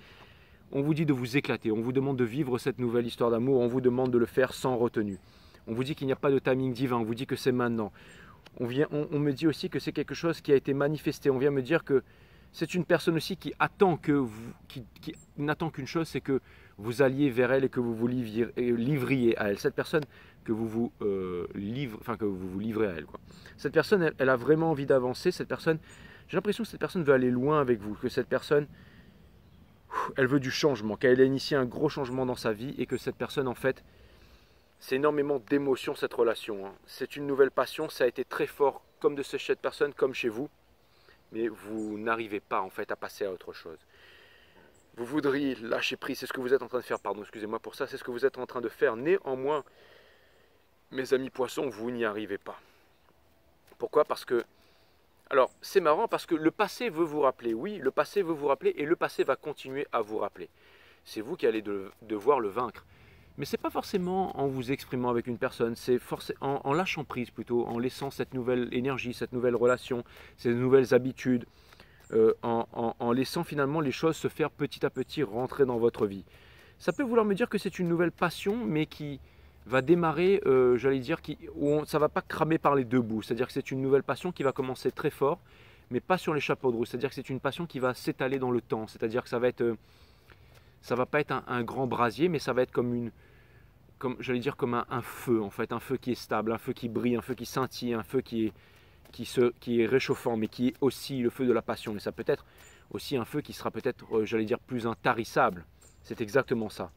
On vous dit de vous éclater, on vous demande de vivre cette nouvelle histoire d'amour, on vous demande de le faire sans retenue. On vous dit qu'il n'y a pas de timing divin, on vous dit que c'est maintenant. On me dit aussi que c'est quelque chose qui a été manifesté. On vient me dire que c'est une personne aussi qui attend que vous, qui n'attend qu'une chose, c'est que vous alliez vers elle et que vous vous livriez à elle. Cette personne que vous vous livrez à elle, quoi. Cette personne, elle a vraiment envie d'avancer. Cette personne, j'ai l'impression que cette personne veut aller loin avec vous, que cette personne, elle veut du changement, qu'elle a initié un gros changement dans sa vie et que cette personne, en fait, c'est énormément d'émotions cette relation. Hein. C'est une nouvelle passion, ça a été très fort, comme de cette personne, comme chez vous. Mais vous n'arrivez pas en fait à passer à autre chose. Vous voudriez lâcher prise, c'est ce que vous êtes en train de faire, pardon, excusez-moi pour ça, c'est ce que vous êtes en train de faire. Néanmoins, mes amis poissons, vous n'y arrivez pas. Pourquoi? Parce que, alors c'est marrant parce que le passé veut vous rappeler, oui, le passé veut vous rappeler et le passé va continuer à vous rappeler. C'est vous qui allez devoir le vaincre. Mais ce n'est pas forcément en vous exprimant avec une personne, c'est en lâchant prise plutôt, en laissant cette nouvelle énergie, cette nouvelle relation, ces nouvelles habitudes, en laissant finalement les choses se faire petit à petit rentrer dans votre vie. Ça peut vouloir me dire que c'est une nouvelle passion, mais qui va démarrer, j'allais dire, ça ne va pas cramer par les deux bouts. C'est-à-dire que c'est une nouvelle passion qui va commencer très fort, mais pas sur les chapeaux de roue. C'est-à-dire que c'est une passion qui va s'étaler dans le temps. C'est-à-dire que ça va pas être un grand brasier, mais ça va être j'allais dire comme un feu en fait, un feu qui est stable, un feu qui brille, un feu qui scintille, un feu qui est réchauffant, mais qui est aussi le feu de la passion. Et ça peut être aussi un feu qui sera peut-être, j'allais dire, plus intarissable. C'est exactement ça.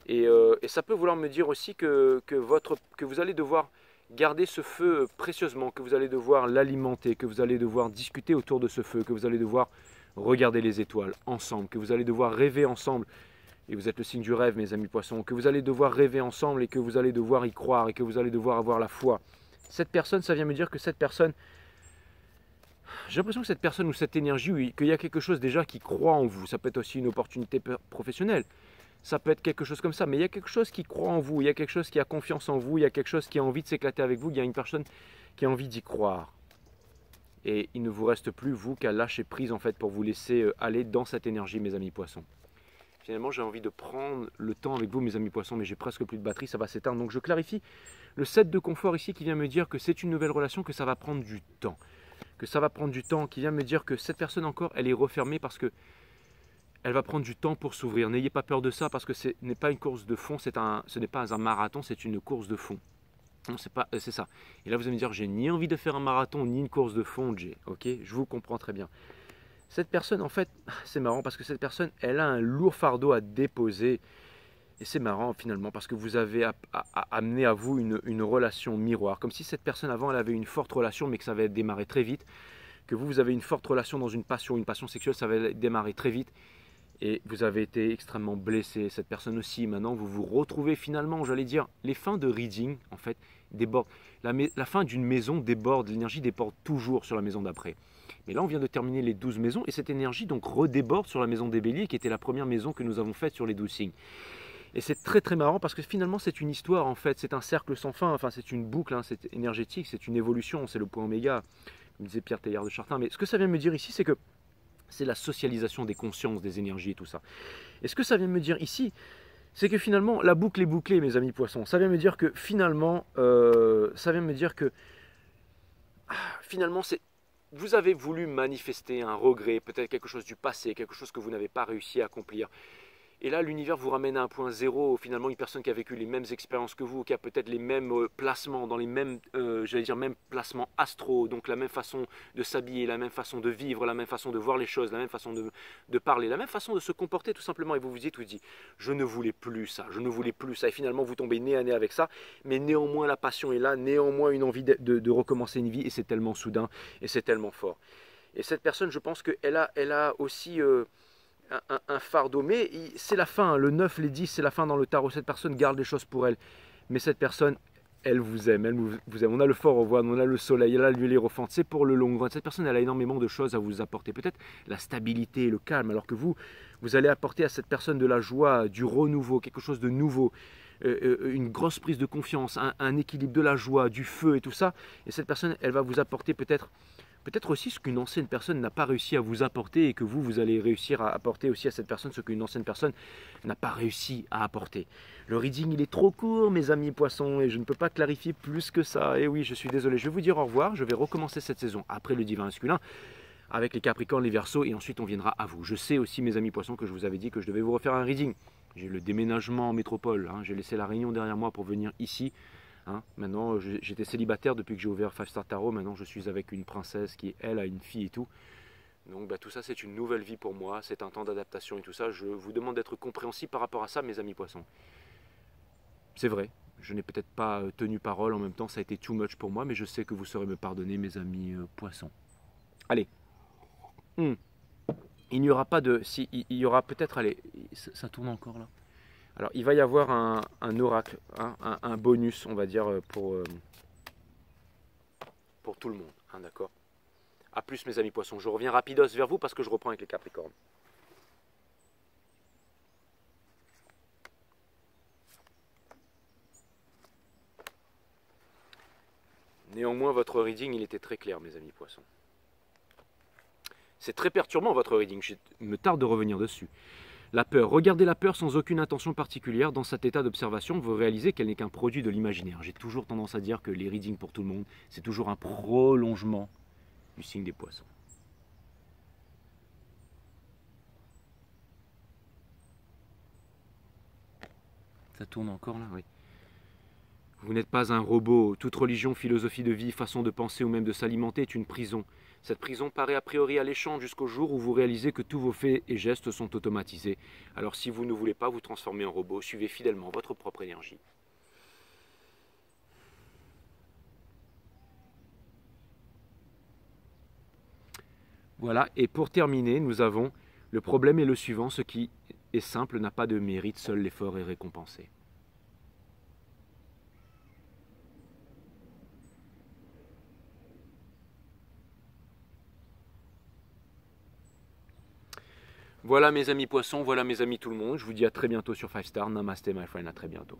Et ça peut vouloir me dire aussi que vous allez devoir garder ce feu précieusement, que vous allez devoir l'alimenter, que vous allez devoir discuter autour de ce feu, que vous allez devoir regarder les étoiles ensemble, que vous allez devoir rêver ensemble. Et vous êtes le signe du rêve, mes amis poissons, que vous allez devoir rêver ensemble et que vous allez devoir y croire et que vous allez devoir avoir la foi. Cette personne, ça vient me dire que cette personne, j'ai l'impression que cette personne ou cette énergie, oui, qu'il y a quelque chose déjà qui croit en vous. Ça peut être aussi une opportunité professionnelle, ça peut être quelque chose comme ça, mais il y a quelque chose qui croit en vous, il y a quelque chose qui a confiance en vous, il y a quelque chose qui a envie de s'éclater avec vous, il y a une personne qui a envie d'y croire. Et il ne vous reste plus, vous, qu'à lâcher prise en fait pour vous laisser aller dans cette énergie, mes amis poissons. Finalement, j'ai envie de prendre le temps avec vous, mes amis poissons, mais j'ai presque plus de batterie, ça va s'éteindre. Donc je clarifie le 7 de confort ici qui vient me dire que c'est une nouvelle relation, que ça va prendre du temps. Que ça va prendre du temps, qui vient me dire que cette personne encore, elle est refermée parce que elle va prendre du temps pour s'ouvrir. N'ayez pas peur de ça parce que ce n'est pas une course de fond, ce n'est pas un marathon, c'est une course de fond. C'est ça. Et là, vous allez me dire, j'ai ni envie de faire un marathon, ni une course de fond, Jay. Ok, je vous comprends très bien. Cette personne, en fait, c'est marrant parce que cette personne, elle a un lourd fardeau à déposer. Et c'est marrant finalement parce que vous avez amené à vous une relation miroir. Comme si cette personne avant, elle avait une forte relation mais que ça avait démarré très vite. Que vous avez une forte relation dans une passion sexuelle, ça avait démarré très vite. Et vous avez été extrêmement blessé. Cette personne aussi, maintenant, vous vous retrouvez finalement, j'allais dire, les fins de reading, en fait, débordent. La fin d'une maison déborde, l'énergie déborde toujours sur la maison d'après. Mais là, on vient de terminer les 12 maisons et cette énergie donc redéborde sur la maison des béliers qui était la première maison que nous avons faite sur les 12 signes. Et c'est très très marrant parce que finalement c'est une histoire en fait, c'est un cercle sans fin, enfin c'est une boucle, hein, c'est énergétique, c'est une évolution, c'est le point oméga, comme disait Pierre Teilhard de Chartin. Mais ce que ça vient me dire ici, c'est que c'est la socialisation des consciences, des énergies et tout ça. Et ce que ça vient me dire ici, c'est que finalement la boucle est bouclée, mes amis poissons. Ça vient me dire que finalement, finalement c'est vous avez voulu manifester un regret, peut-être quelque chose du passé, quelque chose que vous n'avez pas réussi à accomplir. Et là, l'univers vous ramène à un point zéro, finalement, une personne qui a vécu les mêmes expériences que vous, qui a peut-être les mêmes placements, dans les mêmes, mêmes placements astraux, donc la même façon de s'habiller, la même façon de vivre, la même façon de voir les choses, la même façon de parler, la même façon de se comporter tout simplement. Et vous vous dites, je ne voulais plus ça, je ne voulais plus ça. Et finalement, vous tombez nez à nez avec ça, mais néanmoins, la passion est là, néanmoins, une envie de recommencer une vie, et c'est tellement soudain, et c'est tellement fort. Et cette personne, je pense qu'elle a aussi... un fardeau, mais c'est la fin, le 9, les 10, c'est la fin dans le tarot, cette personne garde les choses pour elle, mais cette personne, elle vous aime, on a le fort au voile, on a le soleil, elle a l'huile hierophante, c'est pour le long, cette personne, elle a énormément de choses à vous apporter, peut-être la stabilité, le calme, alors que vous allez apporter à cette personne de la joie, du renouveau, quelque chose de nouveau, une grosse prise de confiance, un équilibre, de la joie, du feu et tout ça, et cette personne, elle va vous apporter peut-être aussi ce qu'une ancienne personne n'a pas réussi à vous apporter et que vous allez réussir à apporter aussi à cette personne ce qu'une ancienne personne n'a pas réussi à apporter. Le reading, il est trop court, mes amis poissons, et je ne peux pas clarifier plus que ça. Et oui, je suis désolé, je vais vous dire au revoir, je vais recommencer cette saison après le divin masculin avec les Capricornes, les Verseaux, et ensuite on viendra à vous. Je sais aussi, mes amis poissons, que je vous avais dit que je devais vous refaire un reading. J'ai le déménagement en métropole, hein, j'ai laissé la Réunion derrière moi pour venir ici. Hein, maintenant, j'étais célibataire depuis que j'ai ouvert Five Star Tarot. Maintenant, je suis avec une princesse qui, elle, a une fille et tout. Donc, tout ça, c'est une nouvelle vie pour moi. C'est un temps d'adaptation et tout ça. Je vous demande d'être compréhensif par rapport à ça, mes amis poissons. C'est vrai, je n'ai peut-être pas tenu parole. En même temps, ça a été too much pour moi. Mais je sais que vous saurez me pardonner, mes amis poissons. Allez. Il n'y aura pas de... Si, il y aura peut-être... Allez, ça tourne encore là. Alors, il va y avoir un oracle, hein, un bonus, on va dire, pour tout le monde, hein, d'accord? A plus, mes amis poissons. Je reviens rapidos vers vous parce que je reprends avec les capricornes. Néanmoins, votre reading, il était très clair, mes amis poissons. C'est très perturbant, votre reading. Je me tarde de revenir dessus. La peur. Regardez la peur sans aucune intention particulière. Dans cet état d'observation, vous réalisez qu'elle n'est qu'un produit de l'imaginaire. J'ai toujours tendance à dire que les readings pour tout le monde, c'est toujours un prolongement du signe des poissons. Ça tourne encore là, oui. Vous n'êtes pas un robot. Toute religion, philosophie de vie, façon de penser ou même de s'alimenter est une prison. Cette prison paraît a priori alléchante jusqu'au jour où vous réalisez que tous vos faits et gestes sont automatisés. Alors si vous ne voulez pas vous transformer en robot, suivez fidèlement votre propre énergie. Voilà, et pour terminer, nous avons le problème est le suivant, ce qui est simple n'a pas de mérite, seul l'effort est récompensé. Voilà mes amis poissons, voilà mes amis tout le monde. Je vous dis à très bientôt sur 5 Star. Namaste my friend, à très bientôt.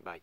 Bye.